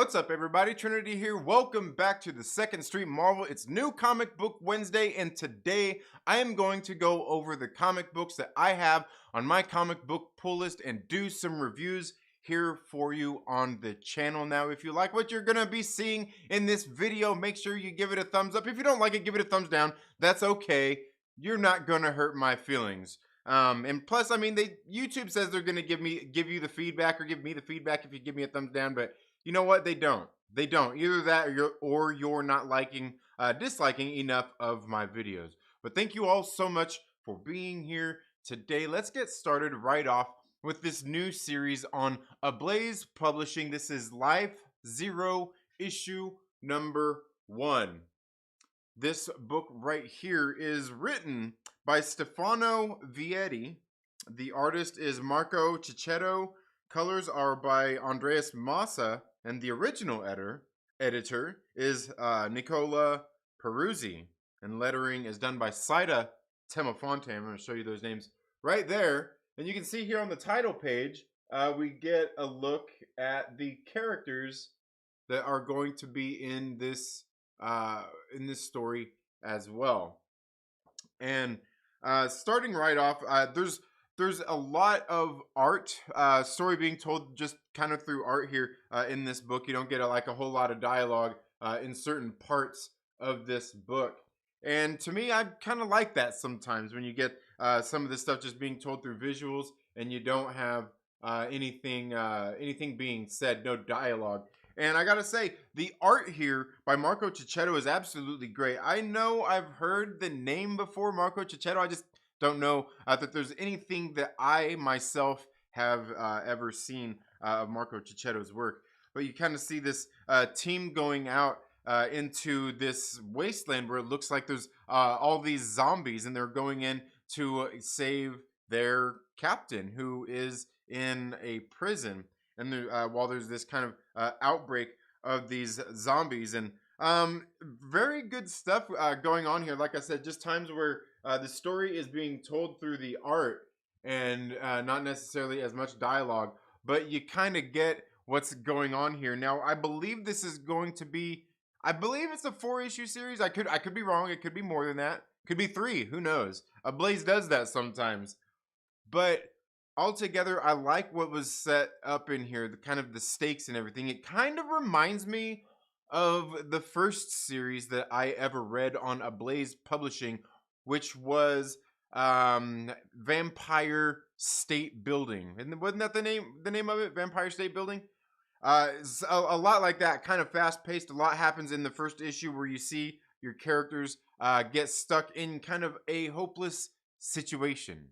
What's up, everybody? Trinity here. Welcome back to the Second Street Marvel. It's New Comic Book Wednesday, and today I am going to go over the comic books that I have on my comic book pull list and do some reviews here for you on the channel. Now, if you like what you're going to be seeing in this video, make sure you give it a thumbs up. If you don't like it, give it a thumbs down. That's okay. You're not going to hurt my feelings. And plus, I mean, YouTube says they're going to give you the feedback or give me the feedback if you give me a thumbs down, but you know what? They don't. They don't. Either that or you're not disliking enough of my videos. But thank you all so much for being here today. Let's get started right off with this new series on Ablaze Publishing. This is Life Zero issue number 1. This book right here is written by Stefano Vietti. The artist is Marco Cicchetto. Colors are by Andreas Massa, and the original editor is Nicola Peruzzi, and lettering is done by Saida Temofonte. I'm going to show you those names right there, and you can see here on the title page, we get a look at the characters that are going to be in this story as well. And starting right off, there's a lot of art, story being told just kind of through art here in this book. You don't get a whole lot of dialogue in certain parts of this book. And to me, I kind of like that sometimes when you get some of this stuff just being told through visuals and you don't have anything being said, no dialogue. And I gotta say, the art here by Marco Cicchetto is absolutely great. I know I've heard the name before, Marco Cicchetto. I just don't know that there's anything that I myself have ever seen of Marco Cicchetto's work. But you kind of see this team going out into this wasteland where it looks like there's all these zombies, and they're going in to save their captain, who is in a prison. And while there's this kind of outbreak of these zombies, and very good stuff going on here. Like I said, just times where the story is being told through the art and not necessarily as much dialogue, but you kind of get what's going on here. Now, I believe this is going to be, I believe it's a 4-issue series. I could be wrong. It could be more than that. Could be 3. Who knows? Ablaze does that sometimes. But altogether, I like what was set up in here, the kind of the stakes and everything. It kind of reminds me of the first series that I ever read on Ablaze Publishing, which was Vampire State Building. And wasn't that the name of it? Vampire State Building? It's a lot like that, kind of fast-paced. A lot happens in the first issue where you see your characters get stuck in kind of a hopeless situation.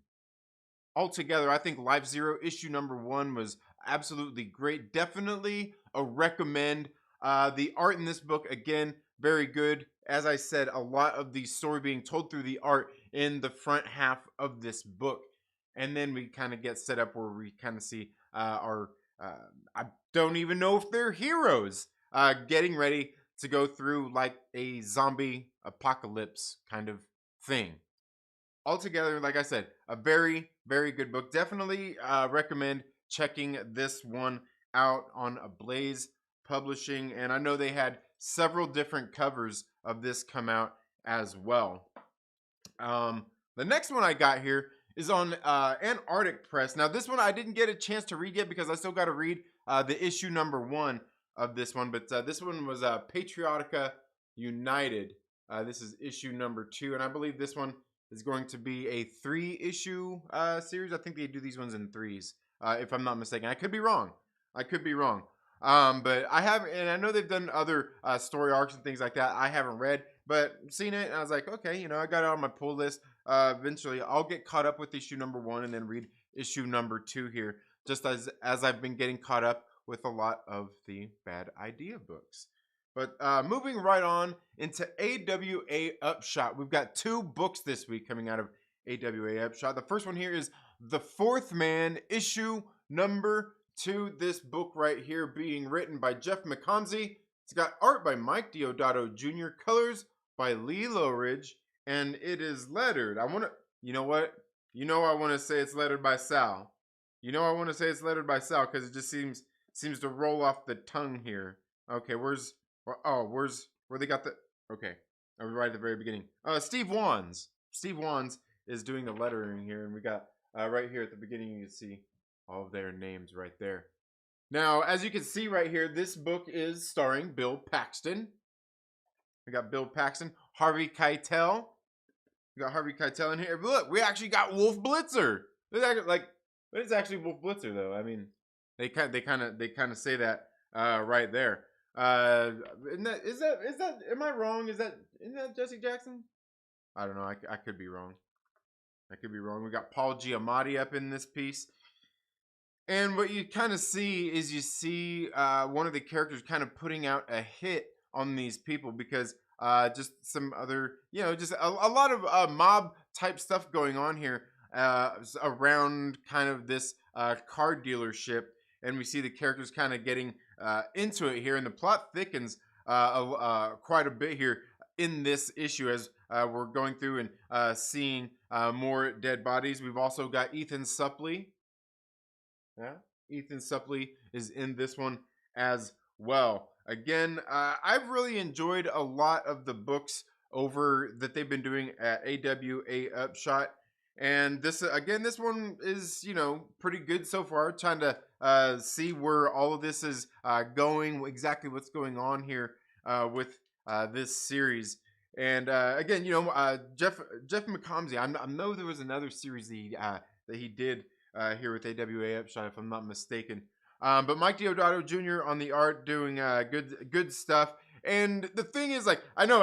Altogether, I think Life Zero issue number 1 was absolutely great. Definitely a recommend. The art in this book, again, very good. As I said, a lot of the story being told through the art in the front half of this book. And then we kind of get set up where we kind of see our, I don't even know if they're heroes, getting ready to go through like a zombie apocalypse kind of thing. Altogether, like I said, a very, very good book. Definitely recommend checking this one out on Ablaze Publishing. And I know they had several different covers of this come out as well. The next one I got here is on Antarctic Press. Now, this one I didn't get a chance to read yet because I still got to read the issue number 1 of this one. But this one was Patriotica United. This is issue number 2. And I believe this one is going to be a 3-issue series. I think they do these ones in 3s, if I'm not mistaken. I could be wrong. But I have, and I know they've done other story arcs and things like that. I haven't read, but seen it, and I was like, okay, you know, I got it on my pull list. Eventually, I'll get caught up with issue number 1 and then read issue number 2 here, just as I've been getting caught up with a lot of the Bad Idea books. But moving right on into AWA Upshot. We've got 2 books this week coming out of AWA Upshot. The first one here is The Fourth Man, issue number 2. This book right here being written by Jeff McComsey. It's got art by Mike Deodato Jr., colors by Lee Lowridge, and it is lettered. You know what? You know I want to say it's lettered by Sal. You know I want to say it's lettered by Sal because it just seems to roll off the tongue here. Okay, where they got the, okay, I was right at the very beginning. Steve Wands is doing the lettering here, and we got right here at the beginning, you can see all of their names right there. Now, as you can see right here, this book is starring Bill Paxton. We got Bill Paxton, Harvey Keitel. We got Harvey Keitel in here. Look, we actually got Wolf Blitzer. It's actually Wolf Blitzer though. I mean, they kind of say that right there. Isn't that am I wrong? Isn't that Jesse Jackson? I don't know. I could be wrong. I could be wrong. We got Paul Giamatti up in this piece. And what you kind of see is you see one of the characters kind of putting out a hit on these people because just some other, just a lot of mob type stuff going on here around kind of this car dealership. And we see the characters kind of getting into it here. And the plot thickens quite a bit here in this issue as we're going through and seeing more dead bodies. We've also got Ethan Suplee. Yeah, Ethan Suplee is in this one as well. Again, I've really enjoyed a lot of the books over that they've been doing at AWA Upshot, and this one is pretty good so far. Trying to see where all of this is going, exactly what's going on here with this series. And again, Jeff McComsey. I know there was another series that he did here with AWA Upshot, if I'm not mistaken. But Mike Deodato Jr. on the art doing good stuff. And the thing is, like, I know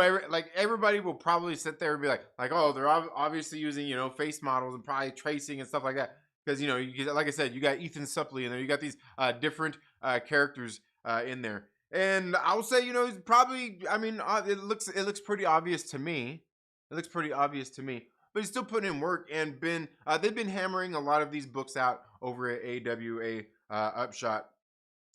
everybody will probably sit there and be like, oh, they're obviously using face models and probably tracing and stuff like that. Because like I said, you got Ethan Suplee in there. You got these different characters in there. And I will say, he's probably. I mean, it looks pretty obvious to me. It looks pretty obvious to me. But he's still putting in work and they've been hammering a lot of these books out over at AWA Upshot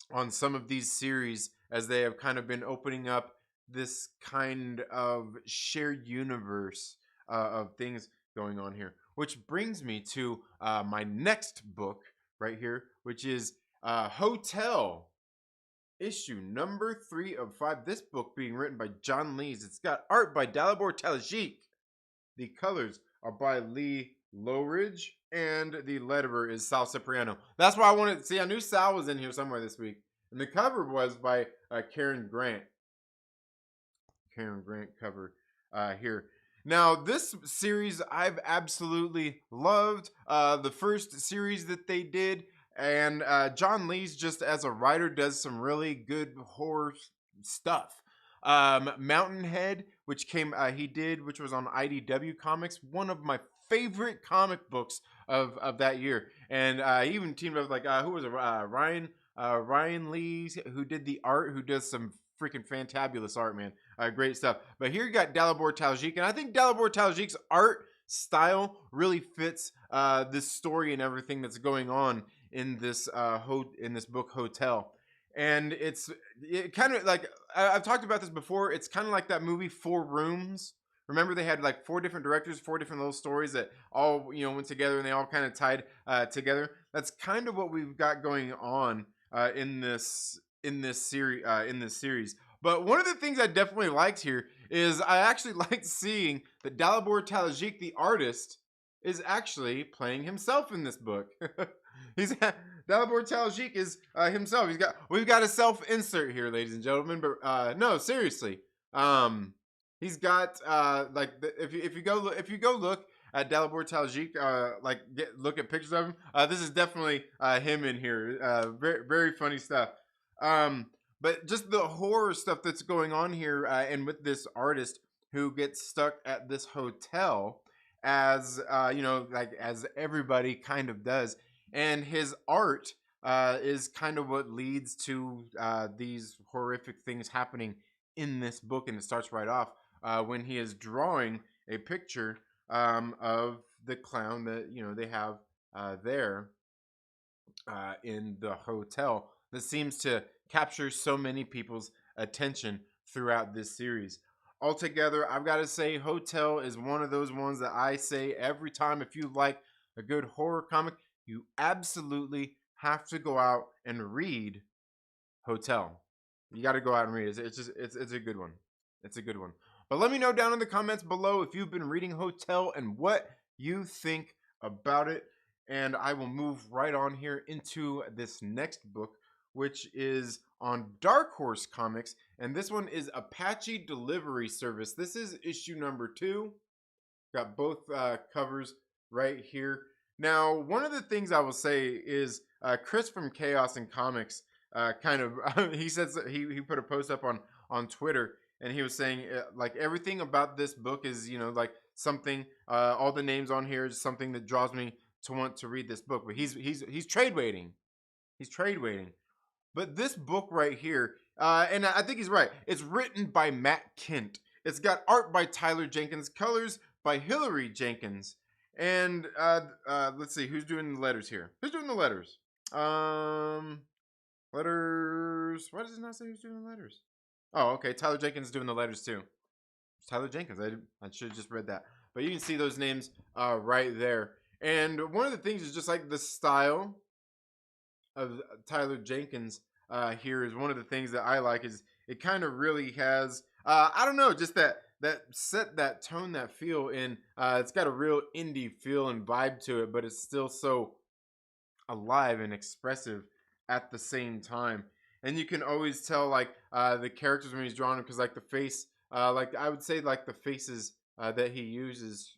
on some of these series as they have kind of been opening up this kind of shared universe of things going on here. Which brings me to my next book right here, which is Hotel, issue number 3 of 5. This book being written by John Lees. It's got art by Dalibor Talajic. The colors are by Lee Lowridge, and the letterer is Sal Cipriano. That's why I wanted to see. I knew Sal was in here somewhere this week. And the cover was by Karen Grant. Karen Grant cover here. Now, this series I've absolutely loved. The first series that they did. And John Lees, just as a writer, does some really good horror stuff. Mountainhead, which which was on IDW Comics, one of my favorite comic books of that year. And he even teamed up with who was it? Ryan Lee, who did the art, who does some freaking fantabulous art, man. Great stuff. But here you got Dalibor Talajic, and I think Dalibor Talajic's art style really fits this story and everything that's going on in this book Hotel. And it kind of like I've talked about this before. It's kind of like that movie 4 Rooms. Remember, they had like 4 different directors, 4 different little stories that all went together and they all kind of tied together. That's kind of what we've got going on in this series. But one of the things I definitely liked here is I actually liked seeing that Dalibor Talajic, the artist, is actually playing himself in this book. Dalibor Talajic is himself. We've got a self-insert here, ladies and gentlemen. But no, seriously, he's got if you go look at Dalibor Talajic, look at pictures of him. This is definitely him in here. Very very funny stuff. But just the horror stuff that's going on here, and with this artist who gets stuck at this hotel, as as everybody kind of does. And his art is kind of what leads to these horrific things happening in this book. And it starts right off when he is drawing a picture of the clown that they have there in the hotel that seems to capture so many people's attention throughout this series. Altogether, I've got to say Hotel is one of those ones that I say every time. If you like a good horror comic, you absolutely have to go out and read Hotel. You got to go out and read it. It's a good one. It's a good one. But let me know down in the comments below if you've been reading Hotel and what you think about it. And I will move right on here into this next book, which is on Dark Horse Comics. And this one is Apache Delivery Service. This is issue number 2. Got both covers right here. Now, one of the things I will say is Chris from Chaos and Comics kind of he says he put a post up on Twitter, and he was saying like everything about this book is, you know, like something all the names on here is something that draws me to want to read this book. But he's trade waiting. He's trade waiting. But this book right here, and I think he's right. It's written by Matt Kindt. It's got art by Tyler Jenkins, colors by Hillary Jenkins. And let's see, who's doing the letters here? Who's doing the letters? Letters. Why does it not say who's doing the letters? Oh, okay. Tyler Jenkins is doing the letters too. It's Tyler Jenkins. I should have just read that. But you can see those names right there. And one of the things is just like the style of Tyler Jenkins here is one of the things that I like. Is it kind of really has I don't know, just that set, that tone, that feel, and it's got a real indie feel and vibe to it, but it's still so alive and expressive at the same time. And you can always tell like the characters when he's drawing them, because like the face, like I would say like the faces that he uses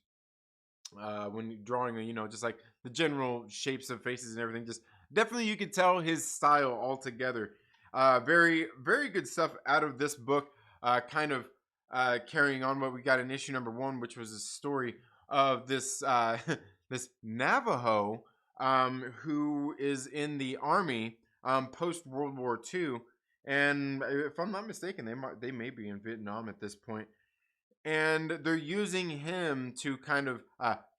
when drawing, you know, just like the general shapes of faces and everything, just definitely you can tell his style altogether. Very, very good stuff out of this book. Kind of carrying on what we got in issue number 1, which was a story of this this Navajo who is in the army post World War II, and if I'm not mistaken, they may be in Vietnam at this point. And they're using him to kind of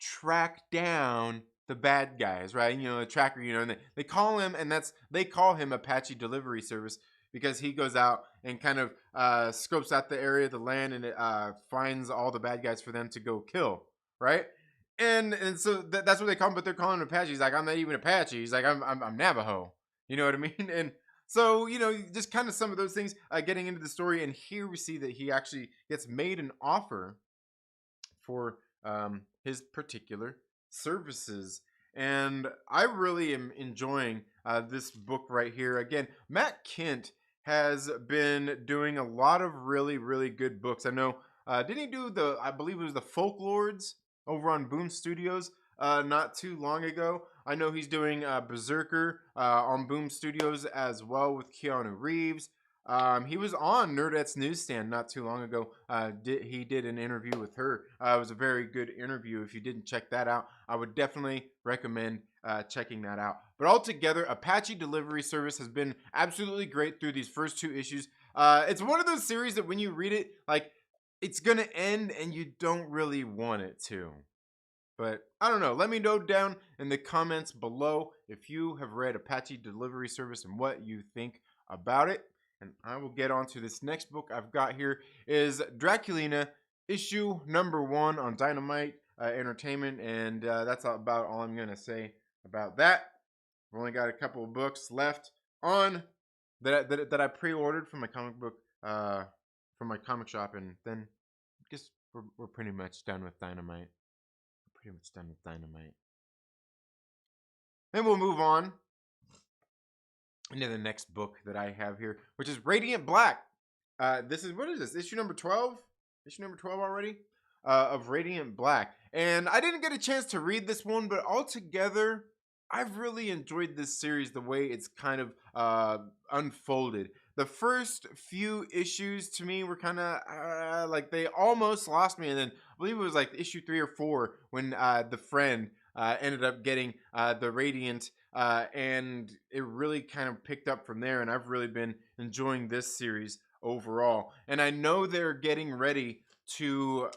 track down the bad guys, right? You know, the tracker, you know, and they call him, and they call him Apache Delivery Service, because he goes out and kind of scopes out the area of the land, and it finds all the bad guys for them to go kill, right? And so that's what they call him, but they're calling him Apache. He's like, I'm not even Apache. He's like, I'm Navajo. You know what I mean? And so, you know, just kind of some of those things getting into the story. And here we see that he actually gets made an offer for his particular services. And I really am enjoying this book right here. Again, Matt Kindt has been doing a lot of really, really good books. I know, didn't he do I believe it was the Folklords over on Boom Studios not too long ago? I know he's doing Berserker on Boom Studios as well with Keanu Reeves. He was on Nerdette's Newsstand not too long ago. He did an interview with her. It was a very good interview. If you didn't check that out, I would definitely recommend checking that out. But altogether, Apache Delivery Service has been absolutely great through these first 2 issues. It's one of those series that when you read it, like, it's going to end and you don't really want it to. But I don't know. Let me know down in the comments below if you have read Apache Delivery Service and what you think about it. And I will get on to this next book I've got here is Draculina, issue number 1 on Dynamite Entertainment. And that's about all I'm going to say about that. I've only got a couple of books left on that I pre-ordered from my comic book, from my comic shop. And then I guess we're pretty much done with Dynamite. Pretty much done with Dynamite. Then we'll move on into the next book that I have here, which is Radiant Black. This is, what is this? Issue number 12? Issue number 12 already? Of Radiant Black. And I didn't get a chance to read this one, but altogether, I've really enjoyed this series, the way it's kind of unfolded. The first few issues to me were kind of like they almost lost me, and then I believe it was like issue 3 or 4 when the friend ended up getting the Radiant, and it really kind of picked up from there. And I've really been enjoying this series overall. And I know they're getting ready to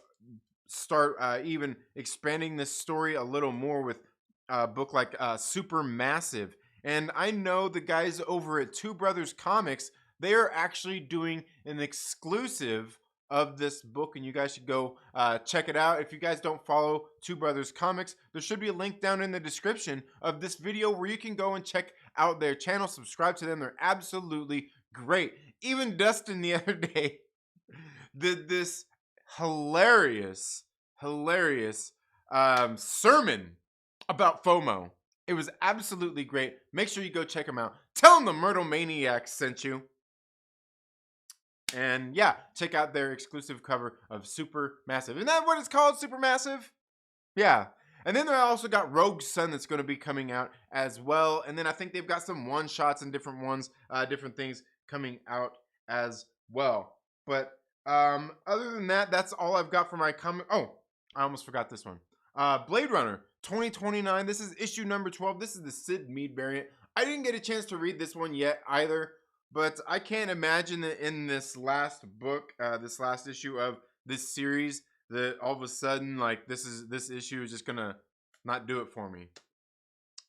start even expanding this story a little more with a book like Supermassive. And I know the guys over at Two Brothers Comics, they are actually doing an exclusive of this book, and you guys should go check it out. If you guys don't follow Two Brothers Comics, there should be a link down in the description of this video where you can go and check out their channel, subscribe to them. They're absolutely great. Even Dustin the other day did this hilarious, hilarious sermon about FOMO. It was absolutely great. Make sure you go check him out. Tell him the Myrtle Maniacs sent you. And yeah, check out their exclusive cover of Super Massive. Isn't that what it's called? Super Massive? Yeah. And then they also got Rogue Sun that's going to be coming out as well. And then I think they've got some one shots and different ones, different things coming out as well. But other than that, that's all I've got for my comic. Oh, I almost forgot this one. Blade Runner 2029. This is issue number 12. This is the Sid Mead variant. I didn't get a chance to read this one yet either, but I can't imagine that in this last book, this last issue of this series, that all of a sudden, like, this issue is just gonna not do it for me.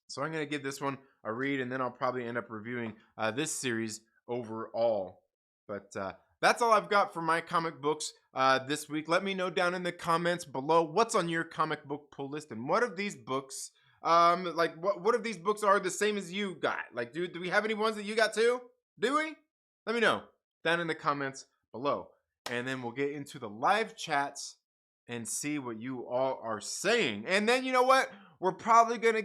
So I'm gonna give this one a read, and then I'll probably end up reviewing this series overall. But that's all I've got for my comic books this week. Let me know down in the comments below what's on your comic book pull list, and what of these books, like what of these books are the same as you got? Like, do we have any ones that you got too? Do we? Let me know down in the comments below, and then we'll get into the live chats and see what you all are saying. And then, you know what? We're probably gonna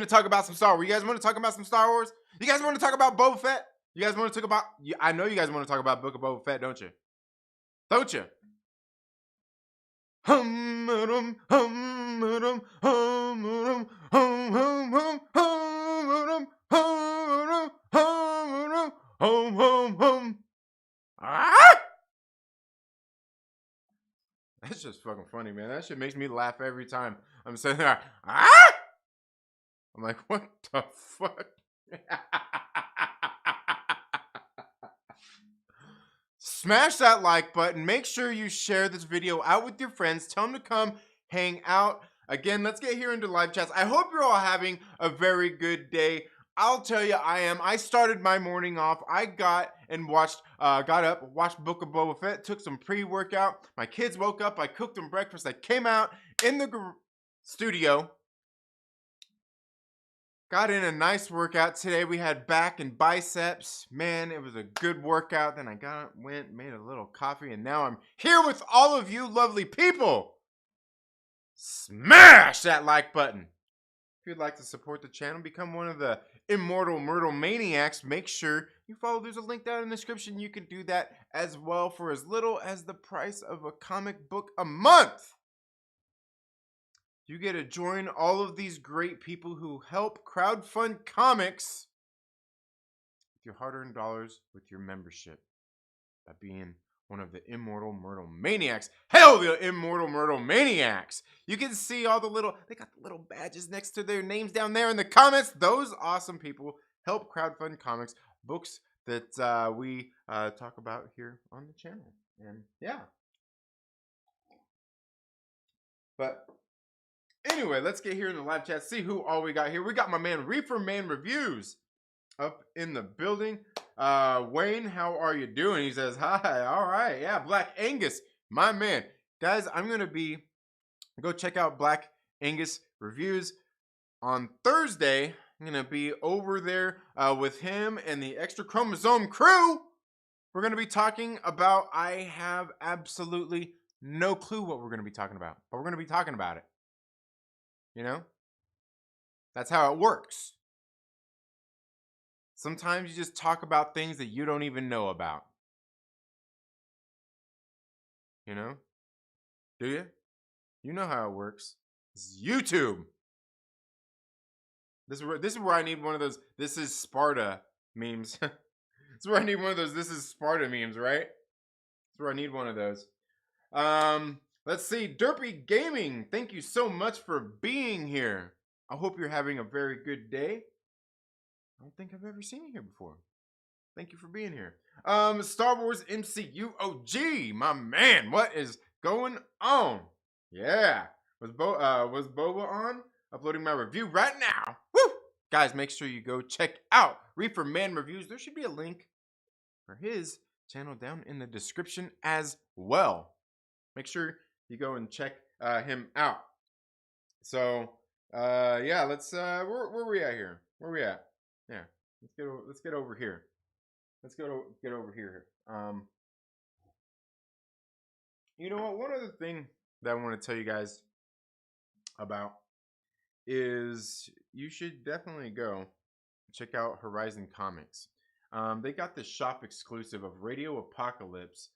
talk about some Star Wars. You guys want to talk about some Star Wars? You guys want to talk about Boba Fett? You guys want to talk about? I know you guys want to talk about Book of Boba Fett, don't you? Don't you? Hum hum hum hum hum hum hum. Ah! That's just fucking funny, man. That shit makes me laugh every time I'm sitting there. Ah! I'm like, what the fuck? Smash that like button. Make sure you share this video out with your friends. Tell them to come hang out. Again, let's get here into live chats. I hope you're all having a very good day. I'll tell you, I am. I started my morning off. I got up, watched Book of Boba Fett, took some pre-workout. My kids woke up. I cooked them breakfast. I came out in the studio. Got in a nice workout today. We had back and biceps. Man, it was a good workout. Then I went, made a little coffee, and now I'm here with all of you lovely people. Smash that like button. If you'd like to support the channel, become one of the immortal Myrtle Maniacs, make sure you follow. There's a link down in the description. You can do that as well for as little as the price of a comic book a month. You get to join all of these great people who help crowdfund comics with your hard-earned dollars with your membership by being one of the Immortal Myrtle Maniacs. Hell, the Immortal Myrtle Maniacs. You can see all they got the little badges next to their names down there in the comments. Those awesome people help crowdfund comics, books that we talk about here on the channel. And yeah. But anyway, let's get here in the live chat, see who all we got here. We got my man Reefer Man Reviews up in the building. Wayne, how are you doing? He says, hi, all right. Yeah, Black Angus, my man. Guys, I'm going to go check out Black Angus Reviews on Thursday. I'm going to be over there with him and the Extra Chromosome crew. We're going to be talking about, I have absolutely no clue what we're going to be talking about, but we're going to be talking about it. You know? That's how it works. Sometimes you just talk about things that you don't even know about. You know? Do you? You know how it works. It's YouTube. This is where I need one of those "This is Sparta" memes. This is where I need one of those "This is Sparta" memes, right? That's where I need one of those. Let's see. Derpy Gaming, thank you so much for being here. I hope you're having a very good day. I don't think I've ever seen you here before. Thank you for being here. Star Wars MCU OG, my man. What is going on? Yeah. Was Boba on? Uploading my review right now. Woo! Guys, make sure you go check out Reefer Man Reviews. There should be a link for his channel down in the description as well. Make sure you go and check him out. So, yeah, let's where are we at here? Where are we at? Yeah, let's get over here. let's get over here. You know what? One other thing that I want to tell you guys about is you should definitely go check out Horizon Comics. They got the shop exclusive of Radio Apocalypse.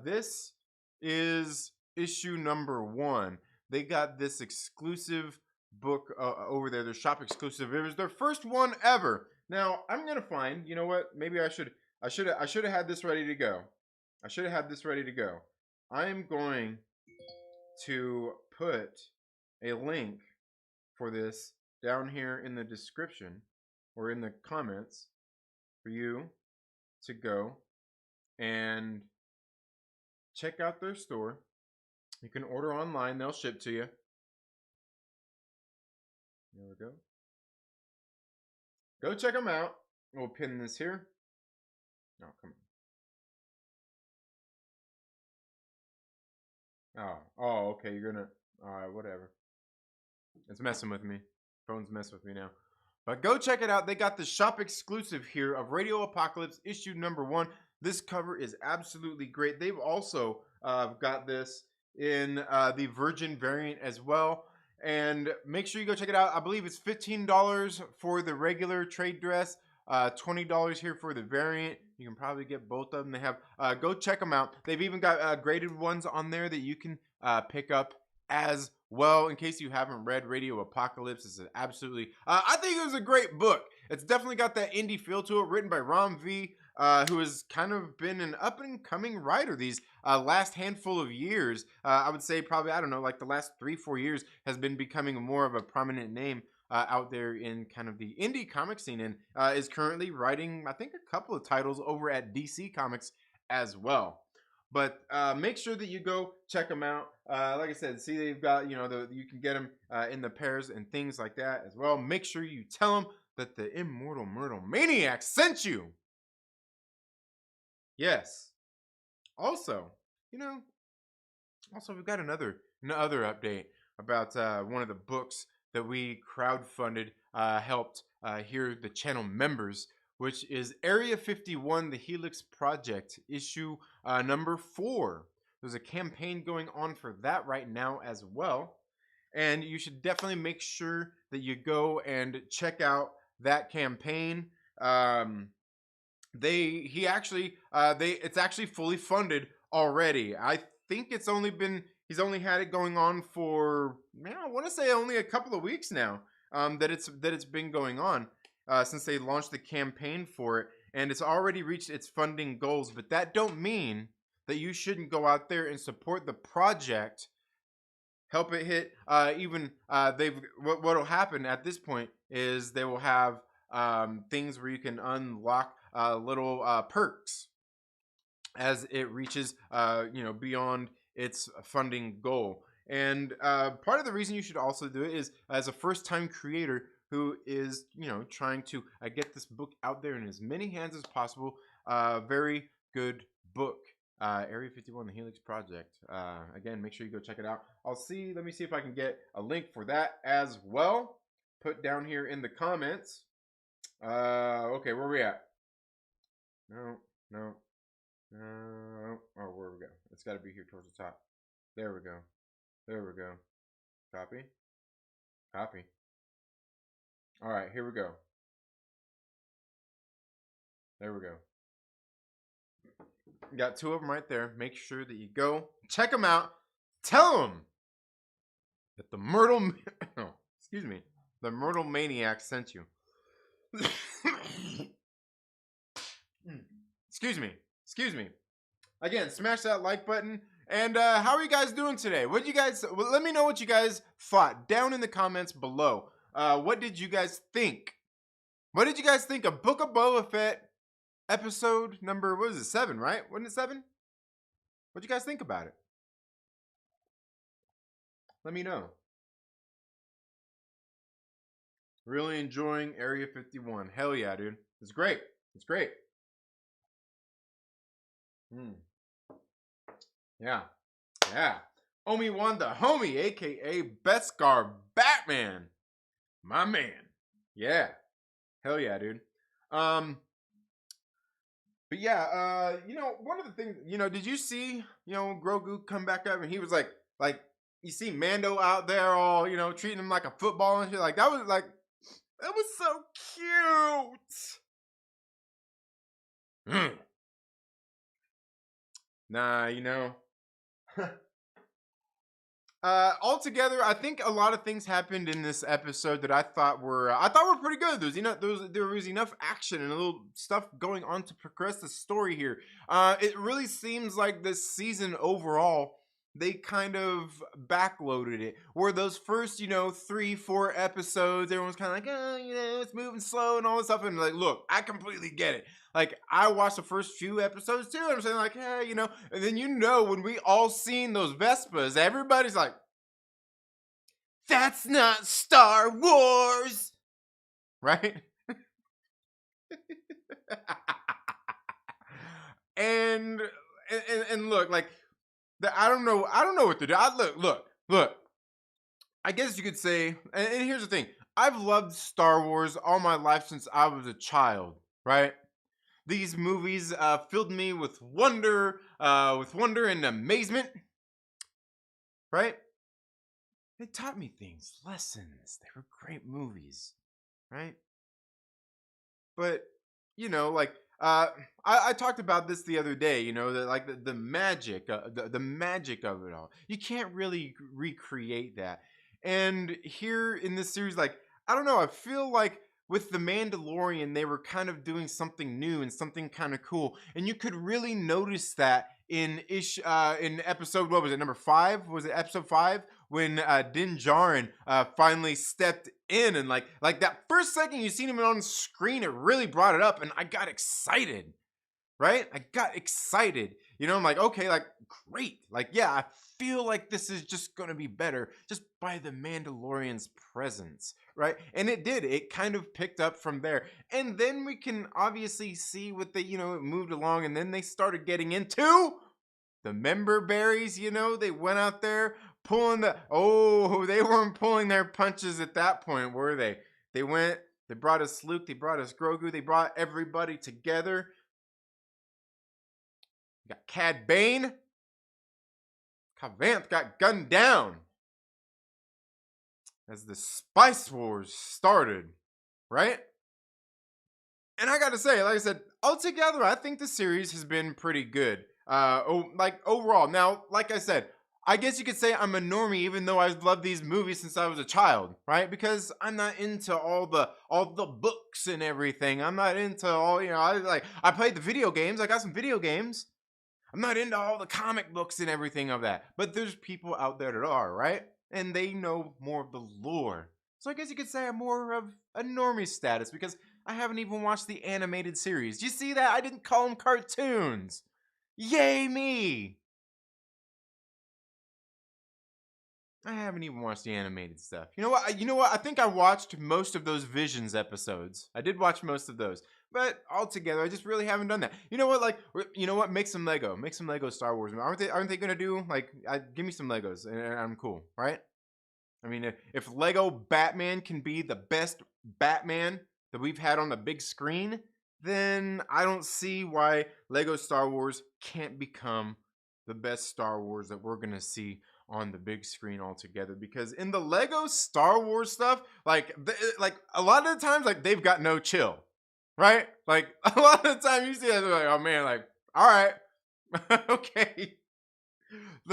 This is issue number 1. They got this exclusive book over there. Their shop exclusive. It was their first one ever. Now I'm gonna find. You know what? Maybe I should have had this ready to go. I should have had this ready to go. I am going to put a link for this down here in the description or in the comments for you to go and check out their store. You can order online, they'll ship to you. There we go. Go check them out. We'll pin this here. Oh, come on. Oh, okay. You're gonna. All right, whatever. It's messing with me. Phone's messing with me now. But go check it out. They got the shop exclusive here of Radio Apocalypse issue number 1. This cover is absolutely great. They've also got this in the Virgin variant as well. And make sure you go check it out. I believe it's $15 for the regular trade dress, $20 here for the variant. You can probably get both of them. They have go check them out. They've even got graded ones on there that you can pick up as well. In case you haven't read Radio Apocalypse, it's an absolutely I think it was a great book. It's definitely got that indie feel to it, written by Ram V, who has kind of been an up and coming writer these last handful of years. I would say probably, I don't know, like the last 3-4 years has been becoming more of a prominent name out there in kind of the indie comic scene, and is currently writing, I think, a couple of titles over at DC Comics as well. But make sure that you go check them out. Like I said, see they've got, you know, you can get them in the pairs and things like that as well. Make sure you tell them that the immortal Myrtle Maniacs sent you. Yes. Also, you know, we've got another update about one of the books that we crowdfunded, helped here the channel members, which is Area 51, the Helix Project, issue number 4. There's a campaign going on for that right now as well. And you should definitely make sure that you go and check out that campaign. It's actually fully funded already. I think he's only had it going on for, man, I want to say only a couple of weeks now. That it's been going on since they launched the campaign for it, and it's already reached its funding goals. But that don't mean that you shouldn't go out there and support the project. Help it hit what'll happen at this point is they will have things where you can unlock little perks as it reaches beyond its funding goal. And part of the reason you should also do it is, as a first-time creator who is trying to get this book out there in as many hands as possible, very good book. Area 51, the Helix Project. Again, make sure you go check it out. Let me see if I can get a link for that as well. Put down here in the comments. Okay, where are we at? No. Oh, where we go? It's got to be here towards the top. There we go. Copy. All right, here we go. There we go. Got 2 of them right there. Make sure that you go check them out. Tell them that the Myrtle, the Myrtle Maniac sent you. Excuse me. Again, smash that like button. And how are you guys doing today? Let me know what you guys thought down in the comments below. What did you guys think? What did you guys think of Book of Boba Fett episode number, what was it, 7, right? Wasn't it 7? What'd you guys think about it? Let me know. Really enjoying Area 51. Hell yeah, dude. It's great. Yeah. Obi-Juan the homie, aka Beskar Batman. My man. Yeah. Hell yeah, dude. But yeah, one of the things, did you see, Grogu come back up and he was like you see Mando out there all, treating him like a football and shit. Like that was so cute. Nah, altogether, I think a lot of things happened in this episode that I thought were pretty good. There was enough action and a little stuff going on to progress the story here. It really seems like this season overall they kind of backloaded it. Where those first 3-4 episodes, everyone's kind of like, it's moving slow and all this stuff. And like, look, I completely get it. Like I watched the first few episodes too, and I'm saying like, hey, and then when we all seen those Vespas, everybody's like, that's not Star Wars, right? and, and look, like I don't know what to do. Look. I guess you could say, and here's the thing: I've loved Star Wars all my life since I was a child, right? These movies filled me with wonder and amazement, right? They taught me things, lessons. They were great movies, right? But like I talked about this the other day. That like the magic, the magic of it all. You can't really recreate that. And here in this series, like I don't know, I feel like with the Mandalorian, they were kind of doing something new and something kind of cool, and you could really notice that in episode, what was it, number 5? Was it episode 5 when Din Djarin finally stepped in, and like that first second you seen him on screen, it really brought it up, and I got excited, right? I got excited. I'm like, okay, like great. Like, yeah, I feel like this is just gonna be better just by the Mandalorian's presence, right? And it did. It kind of picked up from there. And then we can obviously see what it moved along, and then they started getting into the member berries. They went out there pulling they weren't pulling their punches at that point, were they? They brought us Luke, they brought us Grogu, they brought everybody together. We got Cad Bane. Cobb Vanth got gunned down as the Spice Wars started, right? And I gotta say, like I said, altogether, I think the series has been pretty good. Overall. Now, like I said, I guess you could say I'm a normie, even though I've loved these movies since I was a child, right? Because I'm not into all the books and everything. I'm not into all, I played the video games. I got some video games. I'm not into all the comic books and everything of that. But there's people out there that are, right? And they know more of the lore. So I guess you could say I'm more of a normie status because I haven't even watched the animated series. Do you see that? I didn't call them cartoons. Yay me! I haven't even watched the animated stuff. You know what? I think I watched most of those Visions episodes. I did watch most of those. But altogether, I just really haven't done that. You know what? Like, Make some Lego. Make some Lego Star Wars. Aren't they gonna do give me some Legos and I'm cool, right? I mean, if Lego Batman can be the best Batman that we've had on the big screen, then I don't see why Lego Star Wars can't become the best Star Wars that we're gonna see on the big screen altogether. Because in the Lego Star Wars stuff, like a lot of the times, like they've got no chill, right? Like a lot of the time you see that, they're like, oh man, like all right, okay.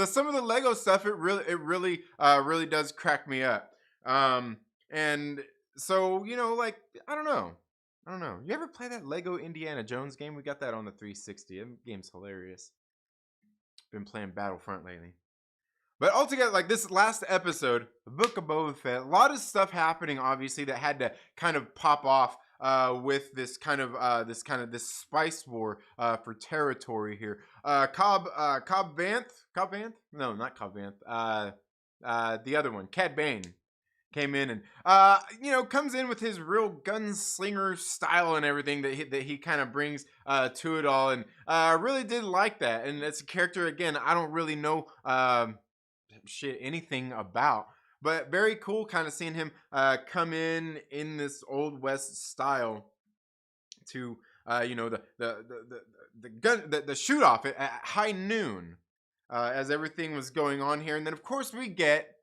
Some of the Lego stuff, it really does crack me up. And so like I don't know. You ever play that Lego Indiana Jones game? We got that on the 360. That game's hilarious. Been playing Battlefront lately. But altogether, like this last episode, the Book of Boba Fett, a lot of stuff happening, obviously, that had to kind of pop off with this spice war for territory here. Cobb Vanth? No, not Cobb Vanth. The other one, Cad Bane, came in and comes in with his real gunslinger style and everything that he kind of brings to it all, and I really did like that. And it's a character, again, I don't really know anything about, but very cool kind of seeing him come in this old west style to the the shoot off at high noon, as everything was going on here, and then of course we get,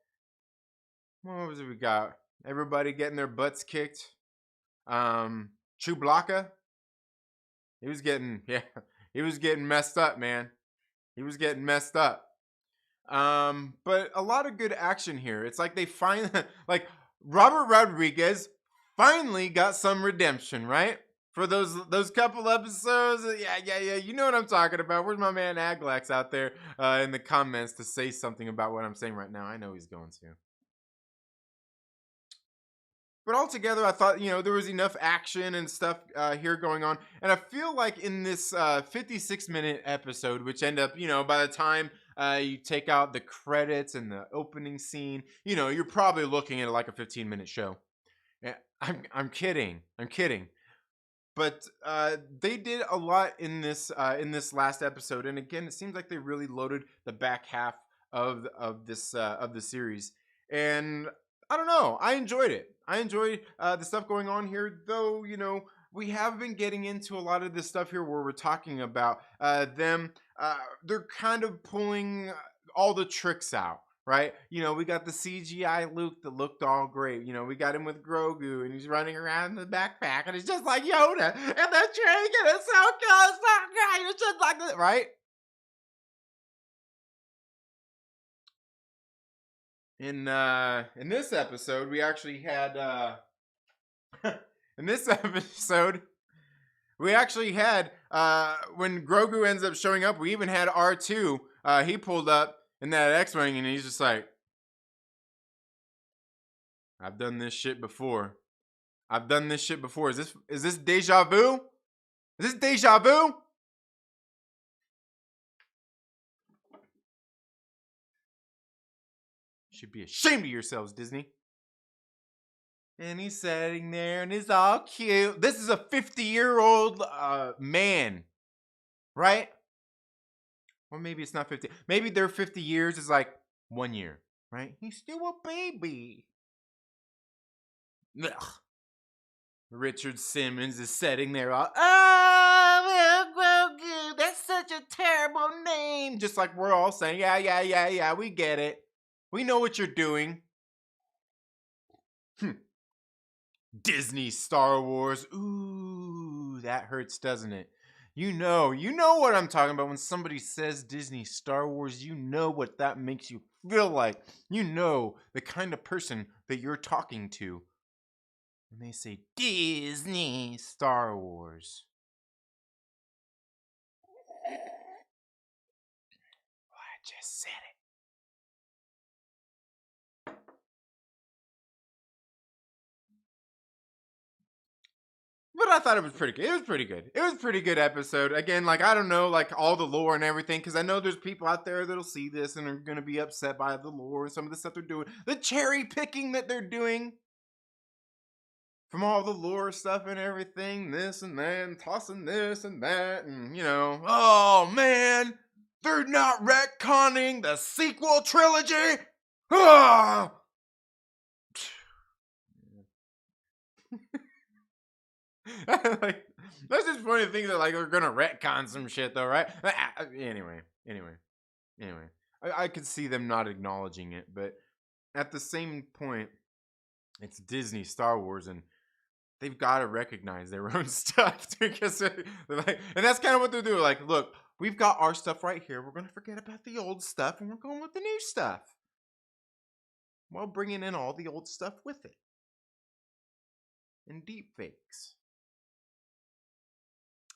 what was it we got? Everybody getting their butts kicked. Chewbacca, he was getting he was getting messed up, man. He was getting messed up. But a lot of good action here. It's like they finally, like Robert Rodriguez finally got some redemption, right? For those couple episodes. Yeah. You know what I'm talking about. Where's my man Aglax out there in the comments to say something about what I'm saying right now? I know he's going to. But altogether, I thought, there was enough action and stuff here going on. And I feel like in this 56-minute episode, which end up, by the time you take out the credits and the opening scene, you're probably looking at like a 15-minute show. I'm kidding. But they did a lot in this last episode. And again, it seems like they really loaded the back half of the series. And I don't know. I enjoyed it. I enjoyed the stuff going on here, though, we have been getting into a lot of this stuff here where we're talking about them. They're kind of pulling all the tricks out, right? We got the CGI Luke that looked all great. We got him with Grogu and he's running around in the backpack and it's just like Yoda and the train and it's so cool, it's so great. It's just like that, right? In this episode, we actually had in this episode we actually had when Grogu ends up showing up, we even had R2. He pulled up in that X-Wing and he's just like, I've done this shit before. Is this deja vu? Is this deja vu? Should be ashamed of yourselves, Disney. And he's sitting there and he's all cute. This is a 50-year-old man, right? Or maybe it's not 50. Maybe their 50 years is like 1 year, right? He's still a baby. Ugh. Richard Simmons is sitting there all, oh, that's such a terrible name. Just like we're all saying, yeah, we get it. We know what you're doing. Disney, Star Wars. Ooh, that hurts, doesn't it? You know what I'm talking about when somebody says Disney, Star Wars. You know what that makes you feel like. You know the kind of person that you're talking to when they say Disney, Star Wars. Well, I just said it. But I thought it was pretty good. It was pretty good. It was a pretty good episode. Again, like, I don't know, like, all the lore and everything, because I know there's people out there that'll see this and are going to be upset by the lore and some of the stuff they're doing. The cherry picking that they're doing from all the lore stuff and everything, this and that, and tossing this and that, and, oh, man, they're not retconning the sequel trilogy. Ah! Like, that's just funny to think that like we're gonna retcon some shit though, right? Anyway. I could see them not acknowledging it, but at the same point, it's Disney, Star Wars, and they've got to recognize their own stuff because they're like, and that's kind of what they're doing. Like, look, we've got our stuff right here. We're gonna forget about the old stuff, and we're going with the new stuff, while bringing in all the old stuff with it, and deep fakes.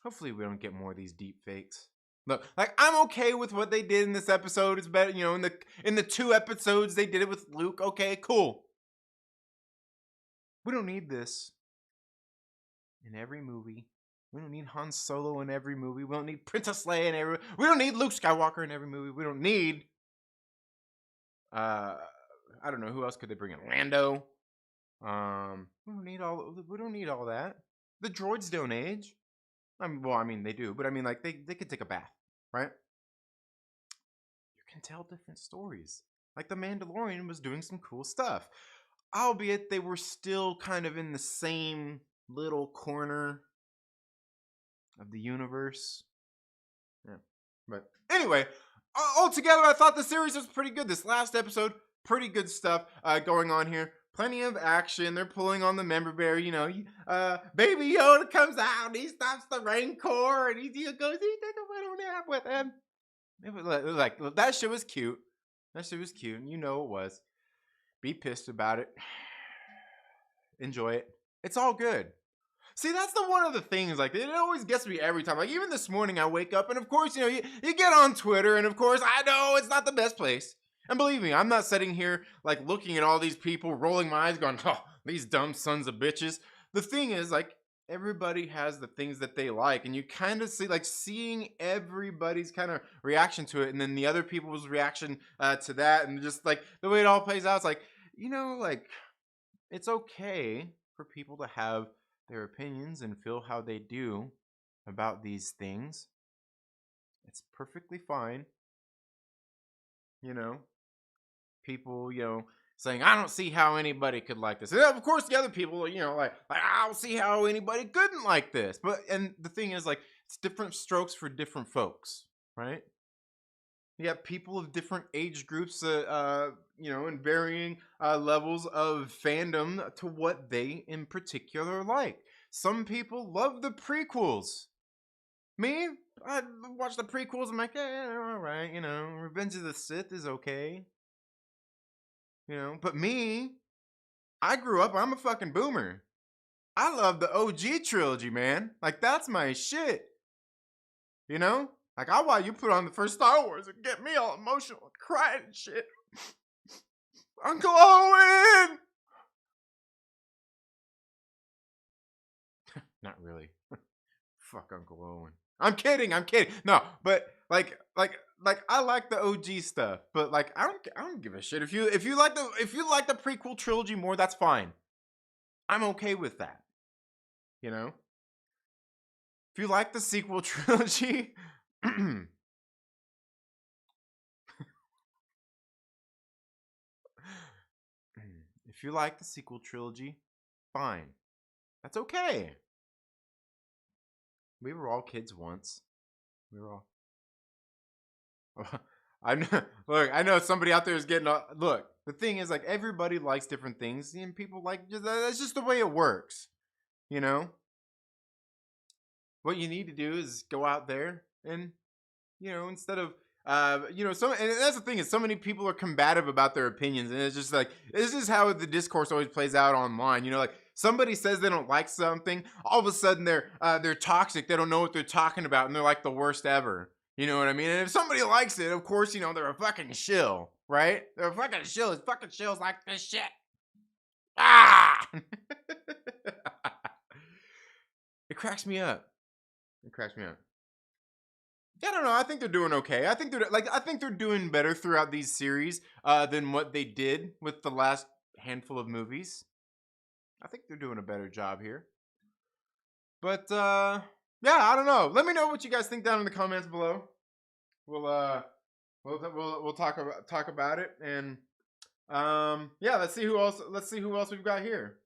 Hopefully we don't get more of these deep fakes. Look, like, I'm okay with what they did in this episode. It's better, in the 2 episodes they did it with Luke. Okay, cool. We don't need this in every movie. We don't need Han Solo in every movie. We don't need Princess Leia in every. We don't need Luke Skywalker in every movie. We don't need. I don't know who else could they bring in. Lando. We don't need all. We don't need all that. The droids don't age. I mean, they do, but I mean, like, they could take a bath, right? You can tell different stories. Like, The Mandalorian was doing some cool stuff. Albeit they were still kind of in the same little corner of the universe. But anyway, altogether, I thought the series was pretty good. This last episode, pretty good stuff going on here. Plenty of action. They're pulling on the member bear. You know, Baby Yoda comes out and he stops the Rancor and he goes, he takes a little nap with him. It was like that shit was cute. That shit was cute, and you know it was. Be pissed about it. Enjoy it. It's all good. See, that's the one of the things, like, it always gets me every time. Like, even this morning I wake up, and of course, you know, you get on Twitter, and of course, I know it's not the best place. And believe me, I'm not sitting here, like, looking at all these people, rolling my eyes, going, oh, these dumb sons of bitches. The thing is, like, everybody has the things that they like, and you kind of see, like, seeing everybody's kind of reaction to it, and then the other people's reaction to that, and just, like, the way it all plays out, it's like, you know, like, it's okay for people to have their opinions and feel how they do about these things. It's perfectly fine. You know, people, you know, saying, I don't see how anybody could like this. And of course, the other people, you know, like I don't see how anybody couldn't like this. But, and the thing is, like, it's different strokes for different folks, right? You have people of different age groups, you know, and varying levels of fandom to what they in particular like. Some people love the prequels. Me, I watch the prequels. I'm like, all right, you know, Revenge of the Sith is okay. You know, but me, I grew up, I'm a fucking boomer. I love the OG trilogy, man. Like, that's my shit. You know? Like, why you put on the first Star Wars and get me all emotional and crying and shit. Uncle Owen! Not really. Fuck Uncle Owen. I'm kidding. No, but like I like the OG stuff, but like I don't give a shit if you like the prequel trilogy more, that's fine. I'm okay with that. You know? If you like the sequel trilogy, if you like the sequel trilogy, fine. That's okay. We were all kids once. We were all. I know. Look, I know somebody out there is getting. Look, the thing is, like, everybody likes different things, and people like that's just the way it works. You know. What you need to do is go out there and, you know, instead of you know, and that's the thing is so many people are combative about their opinions, and it's just like this is how the discourse always plays out online. You know, like somebody says they don't like something, all of a sudden they're toxic. They don't know what they're talking about, and they're like the worst ever. You know what I mean? And if somebody likes it, of course, you know they're a fucking shill, right? They're a fucking shill. Fucking shills like this shit. Ah! It cracks me up. It cracks me up. Yeah, I don't know. I think they're doing okay. I think they're doing better throughout these series than what they did with the last handful of movies. I think they're doing a better job here. But yeah, I don't know. Let me know what you guys think down in the comments below. We'll talk about it, and yeah, let's see who else we've got here.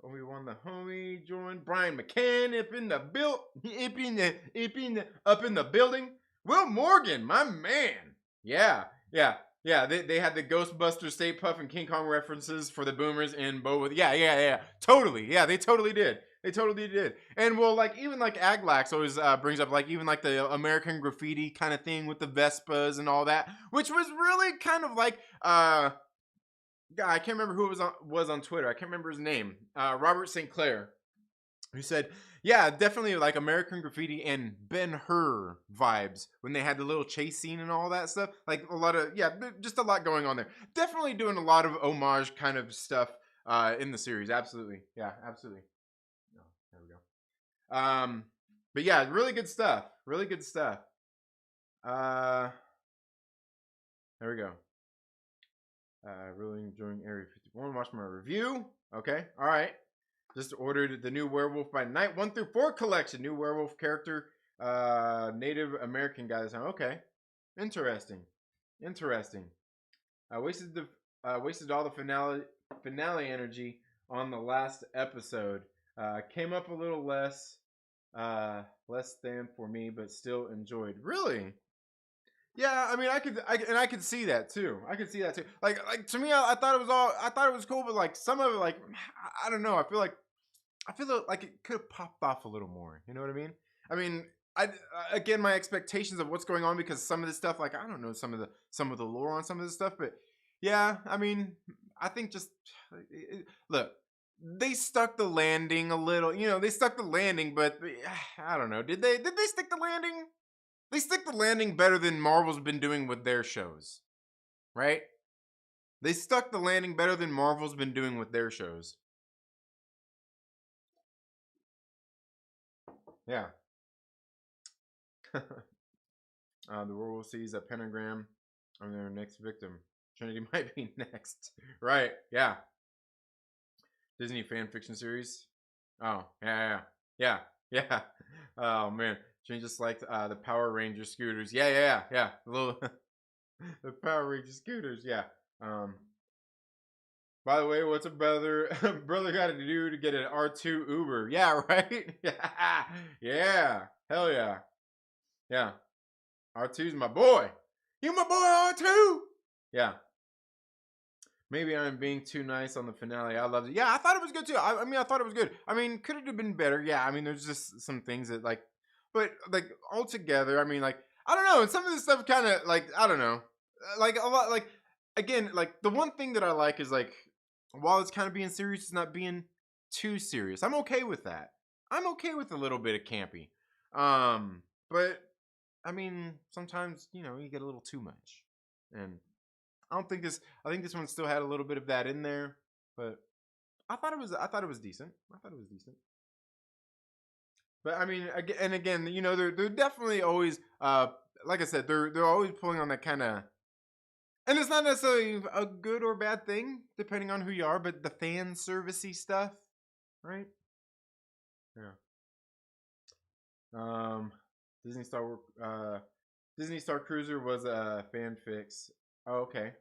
Obi-Wan the homie joined. Brian McCann up in the building. Will Morgan, my man. Yeah. They had the Ghostbusters, Stay Puft, and King Kong references for the boomers in both. Yeah. Totally. Yeah, they totally did. And well, like even like Aglax always brings up like even like the American Graffiti kind of thing with the Vespas and all that, which was really kind of like I can't remember who was on Twitter. I can't remember his name. Robert St. Clair, who said, yeah, definitely like American Graffiti and Ben-Hur vibes when they had the little chase scene and all that stuff. Like a lot of, just a lot going on there. Definitely doing a lot of homage kind of stuff in the series. Absolutely. Yeah, absolutely. Oh, there we go. But yeah, really good stuff. There we go. Really enjoying Area 51. Watch my review. Okay, all right. Just ordered the new Werewolf by Night 1 through 4 collection. New werewolf character, Native American guy this time. Okay, interesting. I wasted all the finale energy on the last episode. Came up a little less. Less than for me, but still enjoyed. Really? Yeah, I mean, I could see that too. I could see that too. Like to me, I thought it was I thought it was cool, but like some of it, like I don't know. I feel like it could have popped off a little more. You know what I mean? I mean, I again, my expectations of what's going on, because some of this stuff, like I don't know some of the lore on some of this stuff, but yeah, I mean, I think just look, they stuck the landing a little. You know, they stuck the landing, but I don't know. Did they stick the landing? They stick the landing better than Marvel's been doing with their shows, right? They stuck the landing better than Marvel's been doing with their shows. Yeah. The world sees a pentagram on their next victim. Trinity might be next. Right. Yeah. Disney fan fiction series. Oh, yeah. Yeah. Yeah. Yeah. Oh, man. She just liked the Power Ranger scooters. Yeah. The little the Power Ranger scooters. Yeah. Um, by the way, what's a brother brother got to do to get an R2 Uber? Yeah, right? Yeah. Hell yeah. Yeah. R2's my boy. You my boy R2. Yeah. Maybe I'm being too nice on the finale. I loved it. Yeah, I thought it was good too. I mean, I thought it was good. I mean, could it have been better? Yeah, I mean, there's just some things that like, but like altogether, I mean, like, I don't know. And some of this stuff kind of like, I don't know. Like a lot, like, again, like the one thing that I like is like, while it's kind of being serious, it's not being too serious. I'm okay with that. I'm okay with a little bit of campy. But I mean, sometimes, you know, you get a little too much. And I don't think this. I think this one still had a little bit of that in there, but I thought it was. I thought it was decent. I thought it was decent. But I mean, and again, you know, they're definitely always. Like I said, they're always pulling on that kind of. And it's not necessarily a good or bad thing, depending on who you are. But the fan servicey stuff, right? Yeah. Um, Disney Star. Disney Star Cruiser was a fan fix. Oh, okay.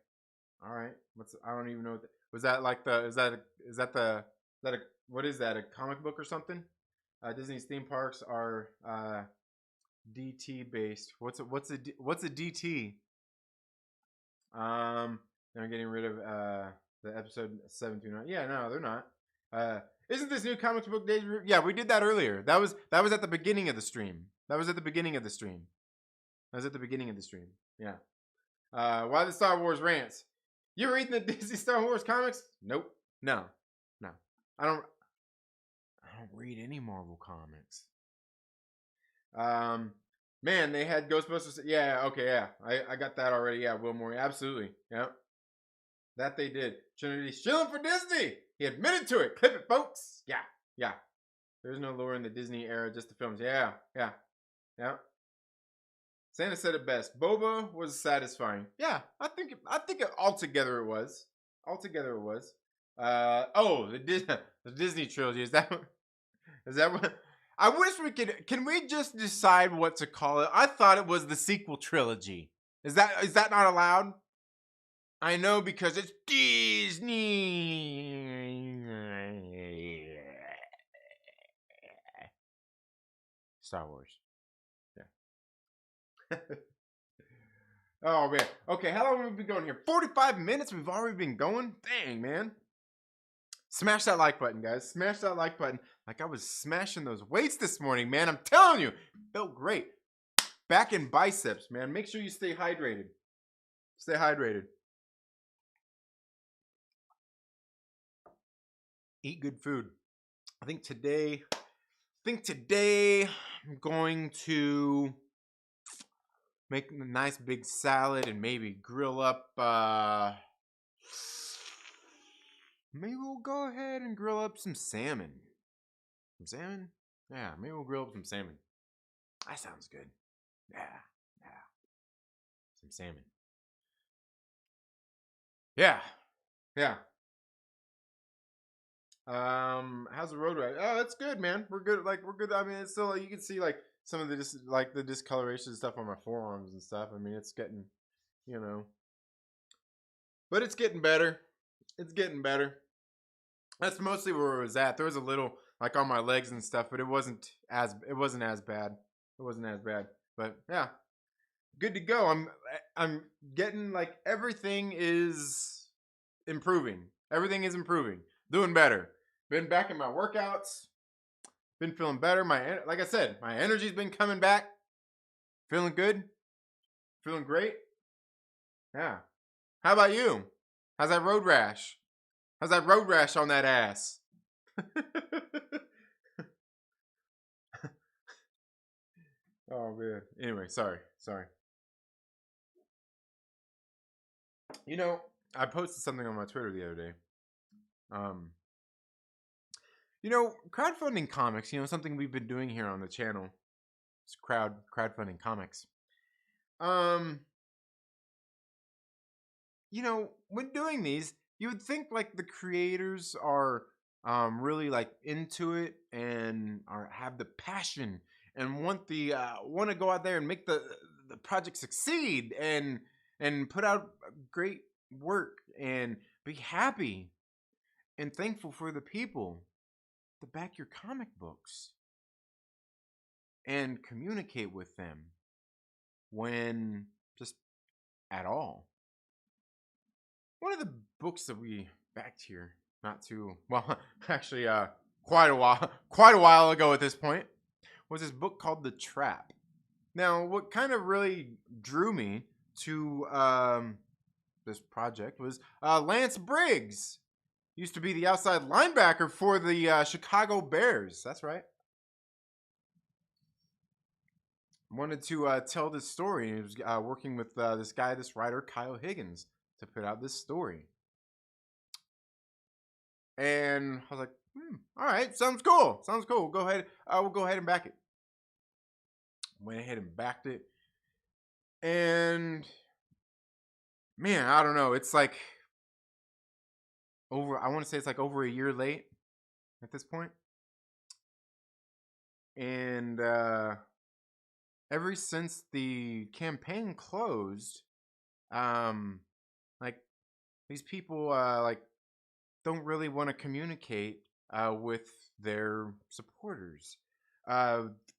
All right. What's I don't even know. Was that like the is that a what is that, a comic book or something? Disney's theme parks are DT based. What's a DT? Um, they're getting rid of the episode 729. Yeah, no, they're not. Isn't this new comic book days? Yeah, we did that earlier. That was at the beginning of the stream. That was at the beginning of the stream. That was at the beginning of the stream. Yeah. Why the Star Wars rants? You reading the Disney Star Wars comics? Nope. No. No. I don't I don't read any Marvel comics. Man, they had Ghostbusters. Yeah, okay, yeah. I got that already. Yeah, Will Morey. Absolutely. Yep. That they did. Trinity's shilling for Disney. He admitted to it. Clip it, folks. Yeah. Yeah. There's no lore in the Disney era, just the films. Yeah. Yeah. Yeah. Santa said it best. Boba was satisfying. Yeah, I think altogether it was. Altogether it was. Oh, the Disney trilogy. Is that what I wish we could can we just decide what to call it? I thought it was the sequel trilogy. Is that not allowed? I know, because it's Disney. Star Wars. Yeah. Oh man. Okay, how long have we been going here? 45 minutes? We've already been going? Dang, man. Smash that like button, guys. Smash that like button. Like I was smashing those weights this morning, man. I'm telling you. Felt great. Back and biceps, man. Make sure you stay hydrated. Stay hydrated. Eat good food. I think today I'm going to make a nice big salad and maybe grill up maybe we'll go ahead and grill up some salmon. Some salmon? Yeah, maybe we'll grill up some salmon. That sounds good. Yeah. Some salmon. Yeah. Yeah. How's the road ride? Oh, that's good, man. We're good. Like, we're good. I mean, it's still, like, you can see like some of the the discoloration and stuff on my forearms and stuff. I mean, it's getting, you know, but it's getting better. It's getting better. That's mostly where it was at. There was a little like on my legs and stuff, but it wasn't as bad. It wasn't as bad. But yeah, good to go. I'm getting like everything is improving. Everything is improving. Doing better. Been back in my workouts. Been feeling better. Like I said, my energy's been coming back. Feeling good. Feeling great. Yeah. How about you? How's that road rash? How's that road rash on that ass? Oh man. Anyway, sorry. You know, I posted something on my Twitter the other day. Crowdfunding comics, something we've been doing here on the channel. It's crowdfunding comics. When doing these, you would think like the creators are really like into it and have the passion and want to go out there and make the project succeed and put out great work and be happy and thankful for the people to back your comic books and communicate with them when just at all. One of the books that we backed here, not too well, actually, quite a while ago at this point, was this book called The Trap. Now, what kind of really drew me to this project was Lance Briggs. Used to be the outside linebacker for the Chicago Bears. That's right. Wanted to tell this story. He was working with this writer, Kyle Higgins, to put out this story. And I was like, all right, sounds cool. Go ahead. We'll go ahead and back it. Went ahead and backed it. And man, I don't know. It's like I want to say it's like over a year late at this point. And ever since the campaign closed, like these people like don't really want to communicate with their supporters.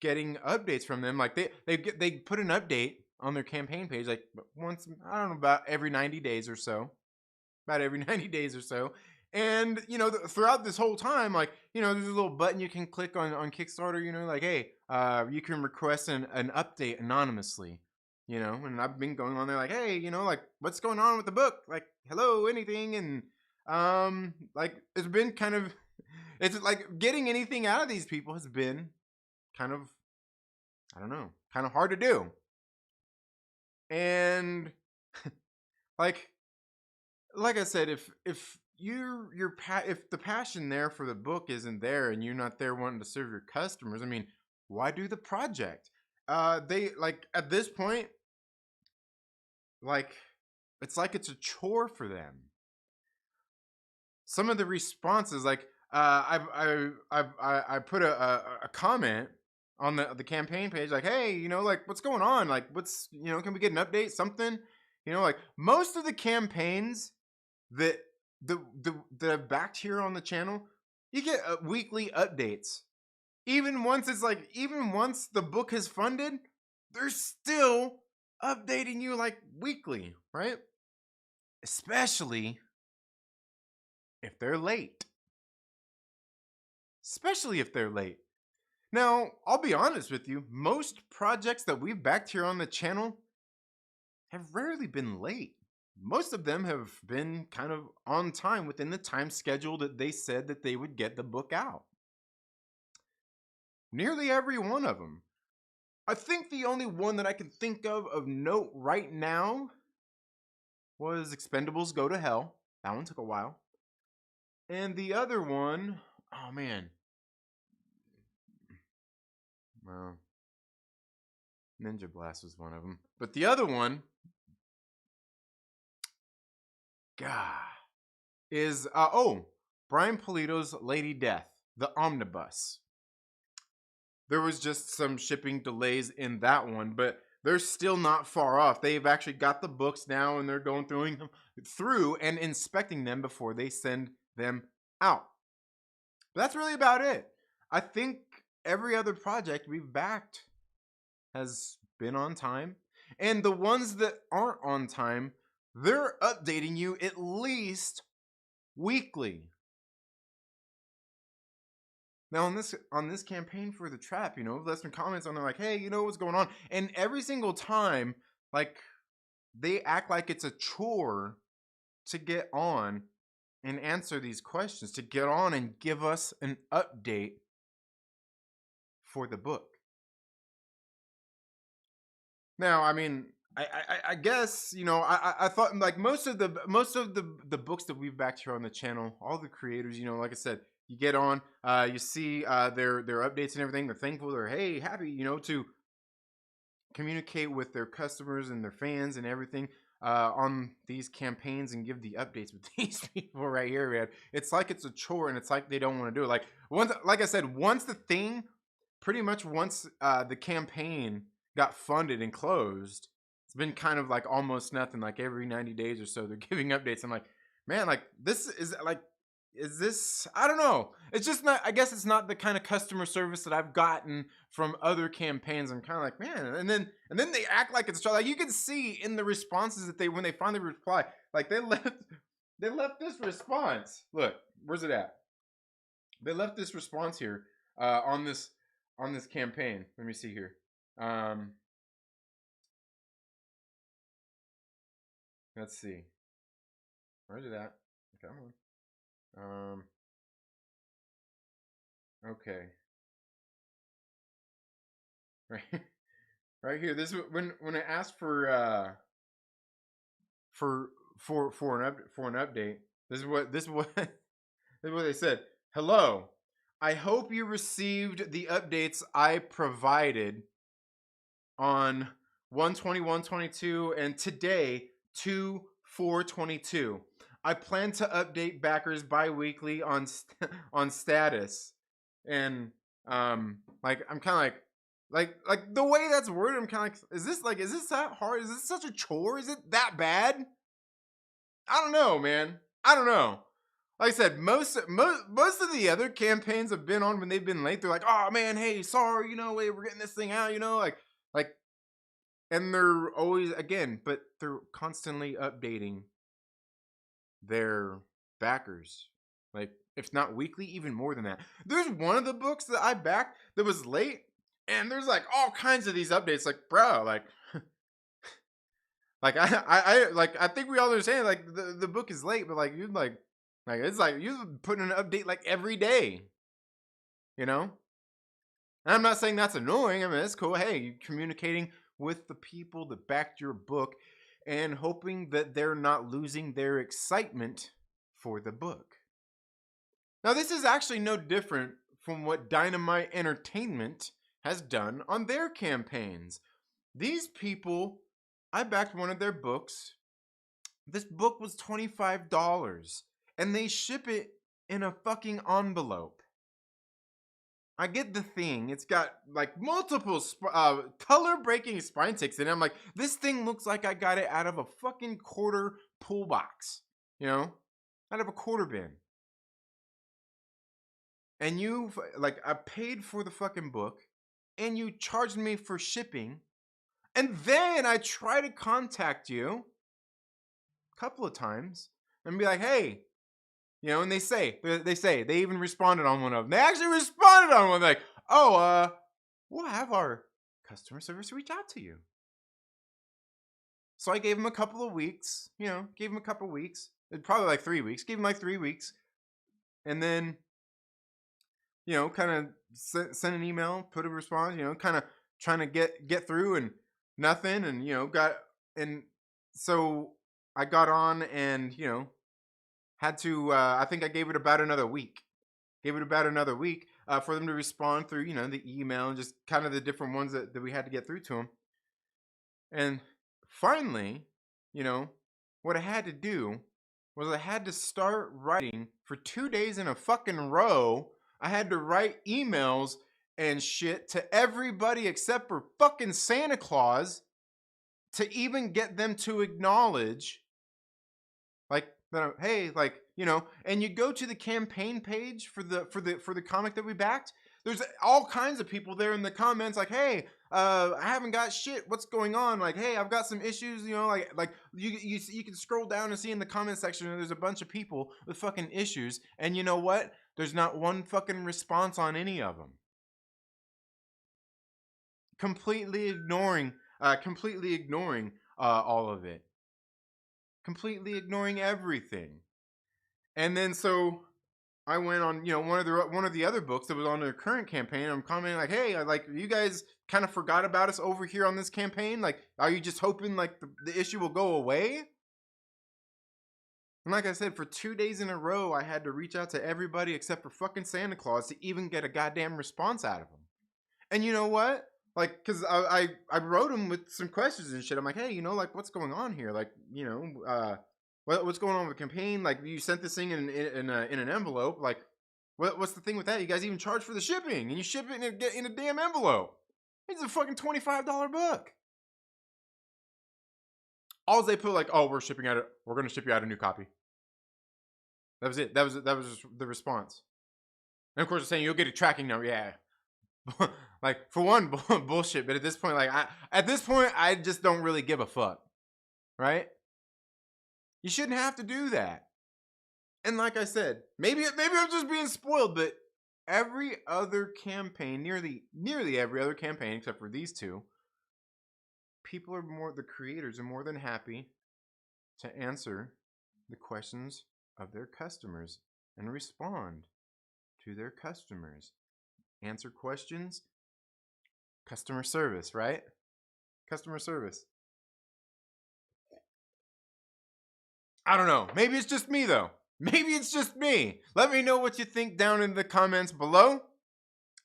Getting updates from them, like they put an update on their campaign page like once, I don't know, about every 90 days or so. And throughout this whole time, like there's a little button you can click on Kickstarter, like, hey, you can request an update anonymously, and I've been going on there like, hey, like, what's going on with the book, like, hello, anything. And like it's been it's like getting anything out of these people has been kind of, I don't know, kind of hard to do. And like I said, if the passion there for the book isn't there and you're not there wanting to serve your customers, I mean, why do the project? They like at this point, like it's a chore for them. Some of the responses, like I put a comment on the campaign page, like, hey, like, what's going on? Like, what's, can we get an update? Something, like most of the campaigns that I've backed here on the channel, you get weekly updates. Even once the book has funded, they're still updating you like weekly, right? Especially if they're late. Now, I'll be honest with you, most projects that we've backed here on the channel have rarely been late. Most of them have been kind of on time, within the time schedule that they said that they would get the book out. Nearly every one of them. I think the only one that I can think of note right now was Expendables Go to Hell. That one took a while. And the other one, oh man. Well, Ninja Blast was one of them. But the other one, is Brian Pulido's Lady Death, the omnibus. There was just some shipping delays in that one, but they're still not far off. They've actually got the books now, and they're going through and inspecting them before they send them out. But that's really about it. I think every other project we've backed has been on time. And the ones that aren't on time, they're updating you at least weekly. Now on this campaign for the trap, left some comments on there like, hey, what's going on? And every single time, like, they act like it's a chore to get on and answer these questions, to get on and give us an update for the book. Now, I mean, I guess I thought like most of the books that we've backed here on the channel, all the creators, like I said, you get on, you see their updates and everything. They're thankful, they're happy, to communicate with their customers and their fans and everything on these campaigns and give the updates with these people right here, man. It's like it's a chore and it's like they don't want to do it. Like I said, once the campaign got funded and closed, it's been kind of like almost nothing. Like every 90 days or so, they're giving updates. I'm like, man, like this is like, is this, I don't know. It's just not, I guess it's not the kind of customer service that I've gotten from other campaigns. I'm kind of like, man, and then they act like it's like you can see in the responses that when they finally reply, like they left this response. Look, where's it at? They left this response here on this campaign. Let me see here. Let's see. Where's it at? Come on. Okay. Right here. This is when I asked for an update. This is what this is what they said. Hello. I hope you received the updates I provided on 1/21/22 and today 2/4/22. I plan to update backers bi-weekly on status, and like I'm kind of like the way that's worded. I'm kind of like, is this that hard? Is this such a chore? Is it that bad? I don't know, man. I don't know. Like I said, most of the other campaigns have been on when they've been late. They're like, oh man, hey, sorry, wait, we're getting this thing out, like, and they're always but they're constantly updating their backers, like if not weekly, even more than that. There's one of the books that I backed that was late, and there's like all kinds of these updates. Like, bro, like, like I think we all understand like the book is late, but like you'd like it's like you putting an update like every day, And I'm not saying that's annoying. I mean, it's cool. Hey, you're communicating with the people that backed your book and hoping that they're not losing their excitement for the book. Now, this is actually no different from what Dynamite Entertainment has done on their campaigns. These people, I backed one of their books. This book was $25, and they ship it in a fucking envelope. I get the thing. It's got like multiple color-breaking spine ticks in it. I'm like, this thing looks like I got it out of a fucking quarter pull box, out of a quarter bin. And I paid for the fucking book, and you charged me for shipping, and then I try to contact you a couple of times and be like, hey, and they even responded on one of them. They actually responded on one, like, oh, we'll have our customer service reach out to you. So I gave him a couple of weeks, probably like 3 weeks, gave him like 3 weeks. And then, kind of sent an email, put a response, kind of trying to get through and nothing. And, so I got on and, had to, I think I gave it about another week. For them to respond through, the email and just kind of the different ones that we had to get through to them. And finally, what I had to do was I had to start writing for 2 days in a fucking row. I had to write emails and shit to everybody except for fucking Santa Claus to even get them to acknowledge, like, hey, like, and you go to the campaign page for the comic that we backed. there's all kinds of people there in the comments like, hey, I haven't got shit. What's going on? Like, hey, I've got some issues. You know, like you can scroll down and see in the comment section, and there's a bunch of people with fucking issues. And you know what? There's not one fucking response on any of them. Completely ignoring all of it. Completely ignoring everything. And then so I went on, one of the other books that was on their current campaign. I'm commenting like, hey, you guys kind of forgot about us over here on this campaign. Like, are you just hoping like the issue will go away? And like I said, for 2 days in a row, I had to reach out to everybody except for fucking Santa Claus to even get a goddamn response out of them. And you know what? Like, cause I wrote him with some questions and shit. I'm like, hey, like, what's going on here? Like, what's going on with the campaign? Like, you sent this thing in an envelope. Like, what's the thing with that? You guys even charge for the shipping, and you ship it in a damn envelope. It's a fucking $25 book. All they put like, oh, we're gonna ship you out a new copy. That was it. That was just the response. And of course, they're saying you'll get a tracking number. Yeah. Like, for one, bullshit. But at this point, I just don't really give a fuck, right? You shouldn't have to do that. And like I said, maybe I'm just being spoiled, but every other campaign, nearly every other campaign except for these two, the creators are more than happy to answer the questions of their customers and respond to their customers. Answer questions, customer service, right? Customer service. I don't know. Maybe it's just me, though. Maybe it's just me. Let me know what you think down in the comments below.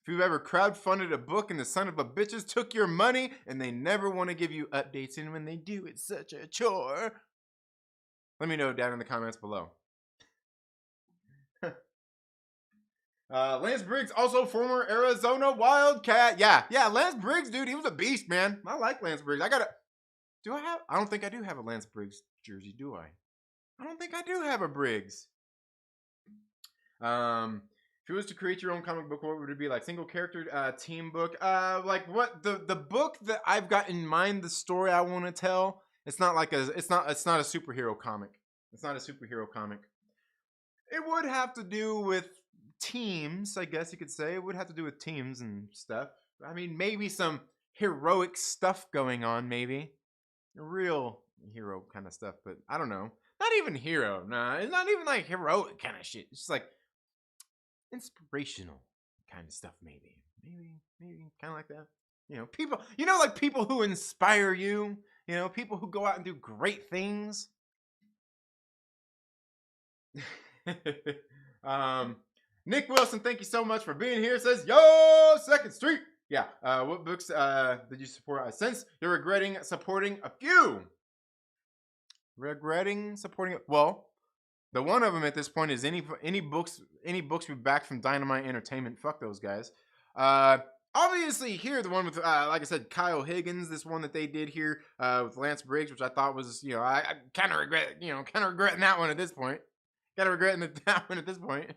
If you've ever crowdfunded a book and the son of a bitches took your money and they never want to give you updates, and when they do, it's such a chore. Let me know down in the comments below. Lance Briggs, also former Arizona Wildcat. Yeah, Lance Briggs, dude, he was a beast, man. I like Lance Briggs. I don't think I do have a Lance Briggs jersey, do I? I don't think I do have a Briggs. If you was to create your own comic book, what would it be like? Single character team book? Like what the book that I've got in mind, the story I want to tell. It's not a superhero comic. It's not a superhero comic. It would have to do with teams, I guess you could say. It would have to do with teams and stuff. I mean, maybe some heroic stuff going on, maybe. Real hero kind of stuff, but I don't know. Not even hero. Nah, it's not even like heroic kind of shit. It's just like inspirational kind of stuff, maybe. Maybe kind of like that. People, like people who inspire you. People who go out and do great things. Nick Wilson, thank you so much for being here. Says, yo, Second Street. Yeah. What books did you support? Since you're regretting supporting a few. Well, the one of them at this point is any books we backed from Dynamite Entertainment. Fuck those guys. Obviously here, the one with like I said, Kyle Higgins, this one that they did here with Lance Briggs, which I thought was, I kind of regretting that one at this point. Regretting that one at this point.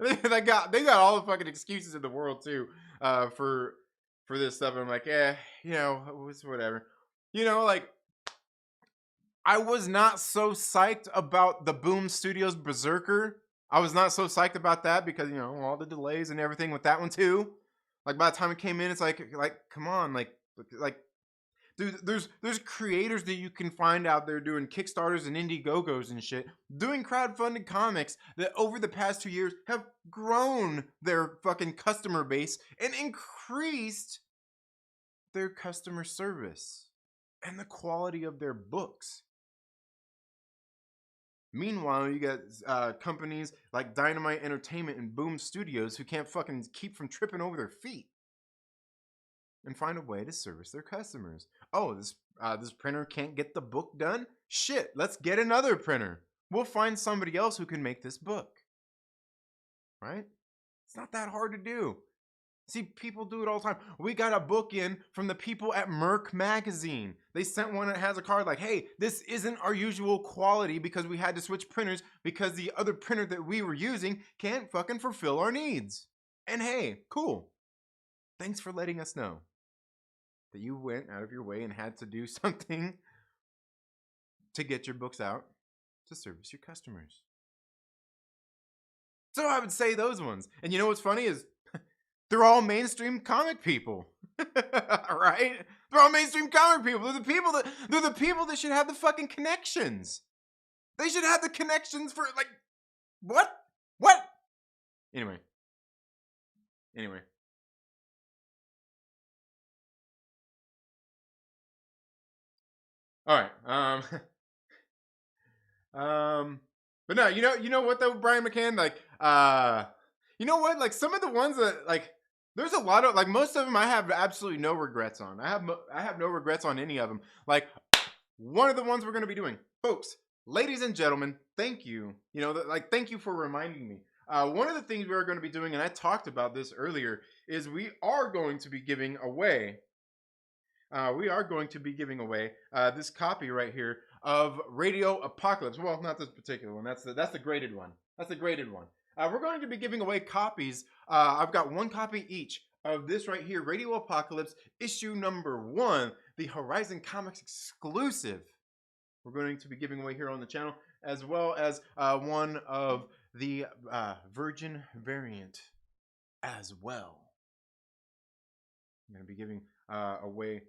they got all the fucking excuses in the world too for this stuff. And I'm like, it's whatever. Like, I was not so psyched about the Boom Studios Berserker. I was not so psyched about that because all the delays and everything with that one too. Like, by the time it came in, it's like come on, like dude, there's creators that you can find out there doing Kickstarters and Indiegogos and shit, doing crowdfunded comics that over the past 2 years have grown their fucking customer base and increased their customer service and the quality of their books. Meanwhile, you got companies like Dynamite Entertainment and Boom Studios who can't fucking keep from tripping over their feet and find a way to service their customers. Oh, this printer can't get the book done? Shit, let's get another printer. We'll find somebody else who can make this book. Right? It's not that hard to do. See, people do it all the time. We got a book in from the people at Merc Magazine. They sent one that has a card like, hey, this isn't our usual quality because we had to switch printers because the other printer that we were using can't fucking fulfill our needs. And hey, cool. Thanks for letting us know that you went out of your way and had to do something to get your books out to service your customers. So I would say those ones. And you know what's funny is they're all mainstream comic people. Right? They're all mainstream comic people. They're the people that should have the fucking connections. They should have the connections for like what? What? Anyway. All right. But no, you know what though, Brian McCann, like, you know what, like some of the ones that like, there's a lot of like most of them I have absolutely no regrets on. I have no regrets on any of them. Like one of the ones we're gonna be doing, folks, ladies and gentlemen, thank you. You know, like thank you for reminding me. One of the things we are going to be doing, and I talked about this earlier, is we are going to be giving away. This copy right here of Radio Apocalypse. Well, not this particular one. That's the graded one. That's the graded one. We're going to be giving away copies. I've got one copy each of this right here, Radio Apocalypse, issue number 1, the Horizon Comics exclusive. We're going to be giving away here on the channel, as well as one of the Virgin variant as well. I'm going to be giving away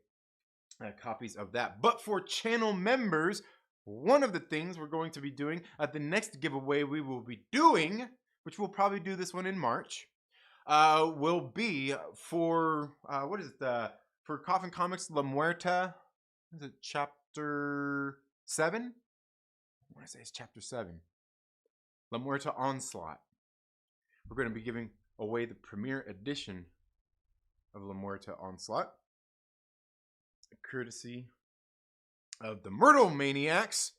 copies of that. But for channel members, one of the things we're going to be doing at the next giveaway we will be doing, which we'll probably do this one in March, will be for what is it? For Coffin Comics La Muerta. Is it chapter 7? I want to say it's chapter 7. La Muerta Onslaught. We're going to be giving away the premiere edition of La Muerta Onslaught, courtesy of the Myrtle Maniacs,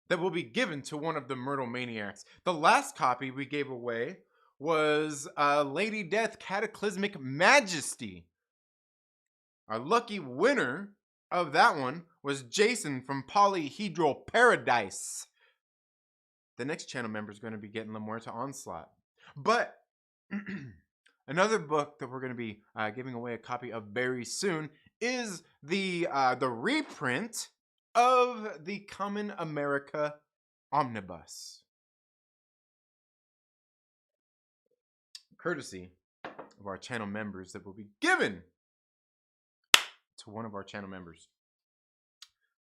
that will be given to one of the Myrtle Maniacs. The last copy we gave away was Lady Death Cataclysmic Majesty. Our lucky winner of that one was Jason from Polyhedral Paradise. The next channel member is going to be getting La Muerta Onslaught. But another book that we're going to be giving away a copy of very soon is the reprint of the Common America Omnibus, courtesy of our channel members, that will be given to one of our channel members.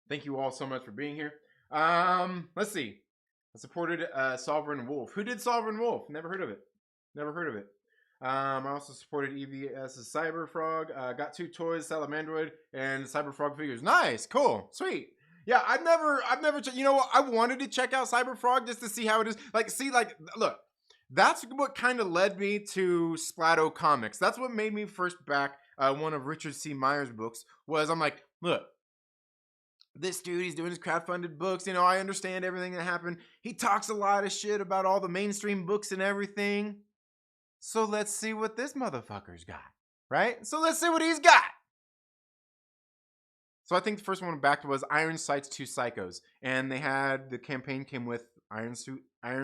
Thank you all so much for being here. Let's see. I supported Sovereign Wolf. Who did Sovereign Wolf? Never heard of it. I also supported EVS's Cyberfrog. Got 2 toys, Salamandroid and Cyberfrog figures. Nice, cool, sweet. Yeah, I've never, you know what? I wanted to check out Cyberfrog just to see how it is. Like, see, like, look, that's what kind of led me to Splatto Comics. That's what made me first back one of Richard C. Myers' books. Was I'm like, look, this dude, he's doing his crowdfunded books. You know, I understand everything that happened. He talks a lot of shit about all the mainstream books and everything. So let's see what this motherfucker's got, right? So let's see what he's got. So I think the first one back was Iron Sights 2 Psychos. And they had, the campaign came with Iron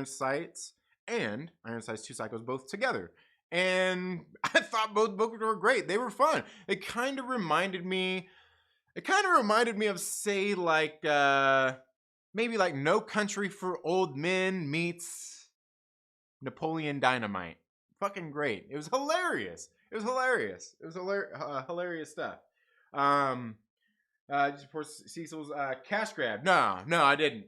Sights and Iron Sights 2 Psychos both together. And I thought both books were great. They were fun. It kind of reminded me of, say, like, maybe like No Country for Old Men meets Napoleon Dynamite. Fucking great. It was hilarious. Hilarious stuff. Just support Cecil's cash grab. No, I didn't.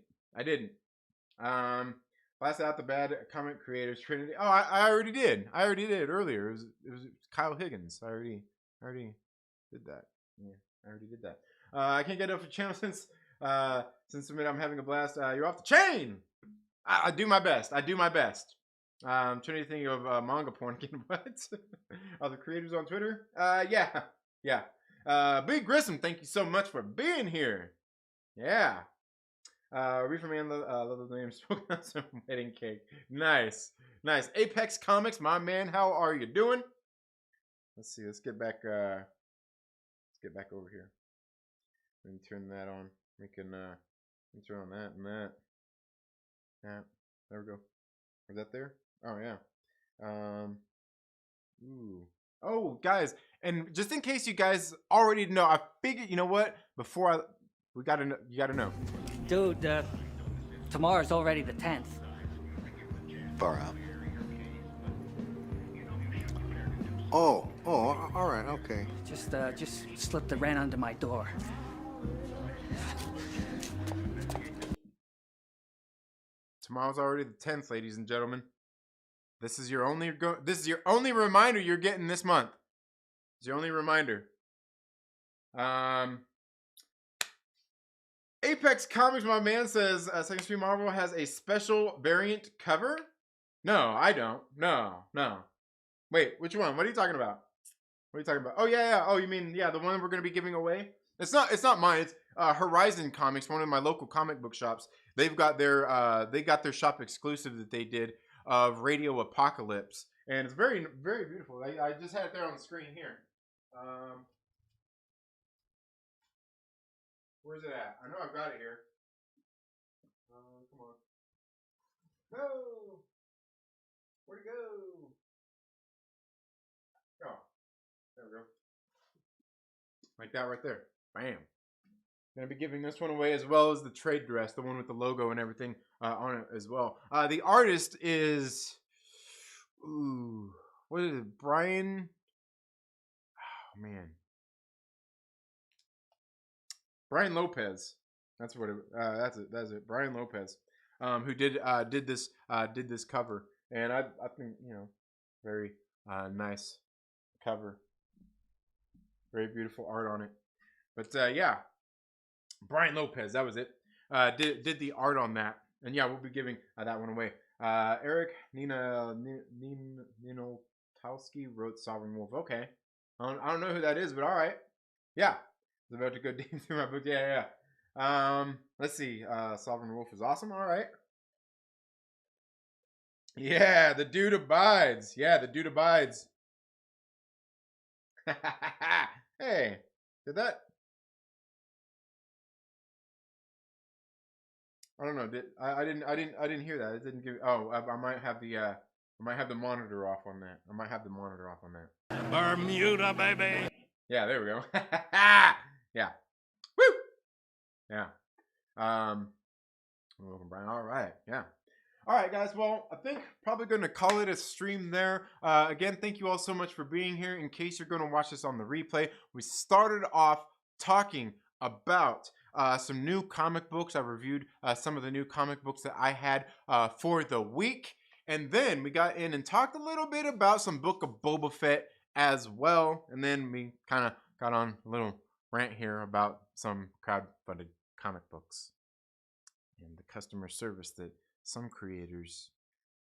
Blast out the bad comment creators Trinity. Oh, I already did. Earlier. It was Kyle Higgins. I already did that. Yeah, I already did that. I can't get off the channel since I'm having a blast. You're off the chain. I do my best. I'm trying to think of manga porn. What? Are the creators on Twitter? Yeah. Big Grissom, thank you so much for being here. Yeah. Reefer Man, love the name. Spoken on some wedding cake. Nice. Apex Comics, my man, how are you doing? Let's see. Let's get back over here. Let me turn that on. We can turn on that and that. Yeah. There we go. Is that there? Oh yeah. Ooh. Oh, guys, and just in case you guys already know, I figured, you know what? You gotta know. Dude, tomorrow's already the 10th. Far out. Oh, all right, okay. Just slipped the rent under my door. Tomorrow's already the 10th, ladies and gentlemen. This is your only reminder you're getting this month. It's your only reminder. Apex Comics, my man, says Second Street Marvel has a special variant cover. No, I don't. No. Wait, which one? What are you talking about? What are you talking about? Oh yeah. Oh, you mean the one we're gonna be giving away? It's not mine. It's Horizon Comics, one of my local comic book shops. They've got their shop exclusive that they did of Radio Apocalypse, and it's very, very beautiful. I just had it there on the screen here. Where's it at? I know I've got it here. Come on. No! Where'd it go? Oh, there we go. Like that right there. Bam. Gonna be giving this one away as well as the trade dress, the one with the logo and everything on it as well. The artist is, what is it? Brian? Oh man, Brian Lopez. That's what it. That's it. Brian Lopez, who did this cover, and I think very nice cover, very beautiful art on it. But yeah. Brian Lopez, that was it. Did the art on that, and yeah, we'll be giving that one away. Eric Ninotowski wrote Sovereign Wolf. Okay, I don't know who that is, but all right. Yeah, I was about to go deep through my book. Yeah. Let's see. Sovereign Wolf is awesome. All right. Yeah, the dude abides. Hey, did that? I don't know. I didn't hear that. It didn't give. Oh, I might have the monitor off on that. Bermuda, baby. Yeah, there we go. Yeah. Woo. Yeah. Welcome, Brian. All right. Yeah. All right, guys. Well, I think probably going to call it a stream there. Again, thank you all so much for being here. In case you're going to watch this on the replay, we started off talking about some new comic books. I reviewed some of the new comic books that I had for the week. And then we got in and talked a little bit about some Book of Boba Fett as well. And then we kind of got on a little rant here about some crowdfunded comic books and the customer service that some creators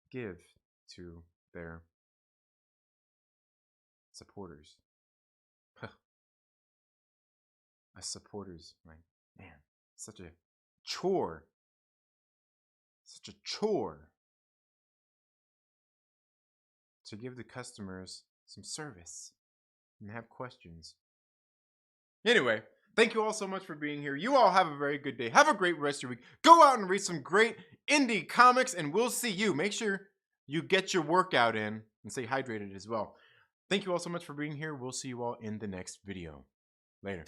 give to their supporters. As supporters, like, man, such a chore to give the customers some service and have questions. Anyway, thank you all so much for being here. You all have a very good day. Have a great rest of your week. Go out and read some great indie comics, and we'll see you. Make sure you get your workout in and stay hydrated as well. Thank you all so much for being here. We'll see you all in the next video. Later.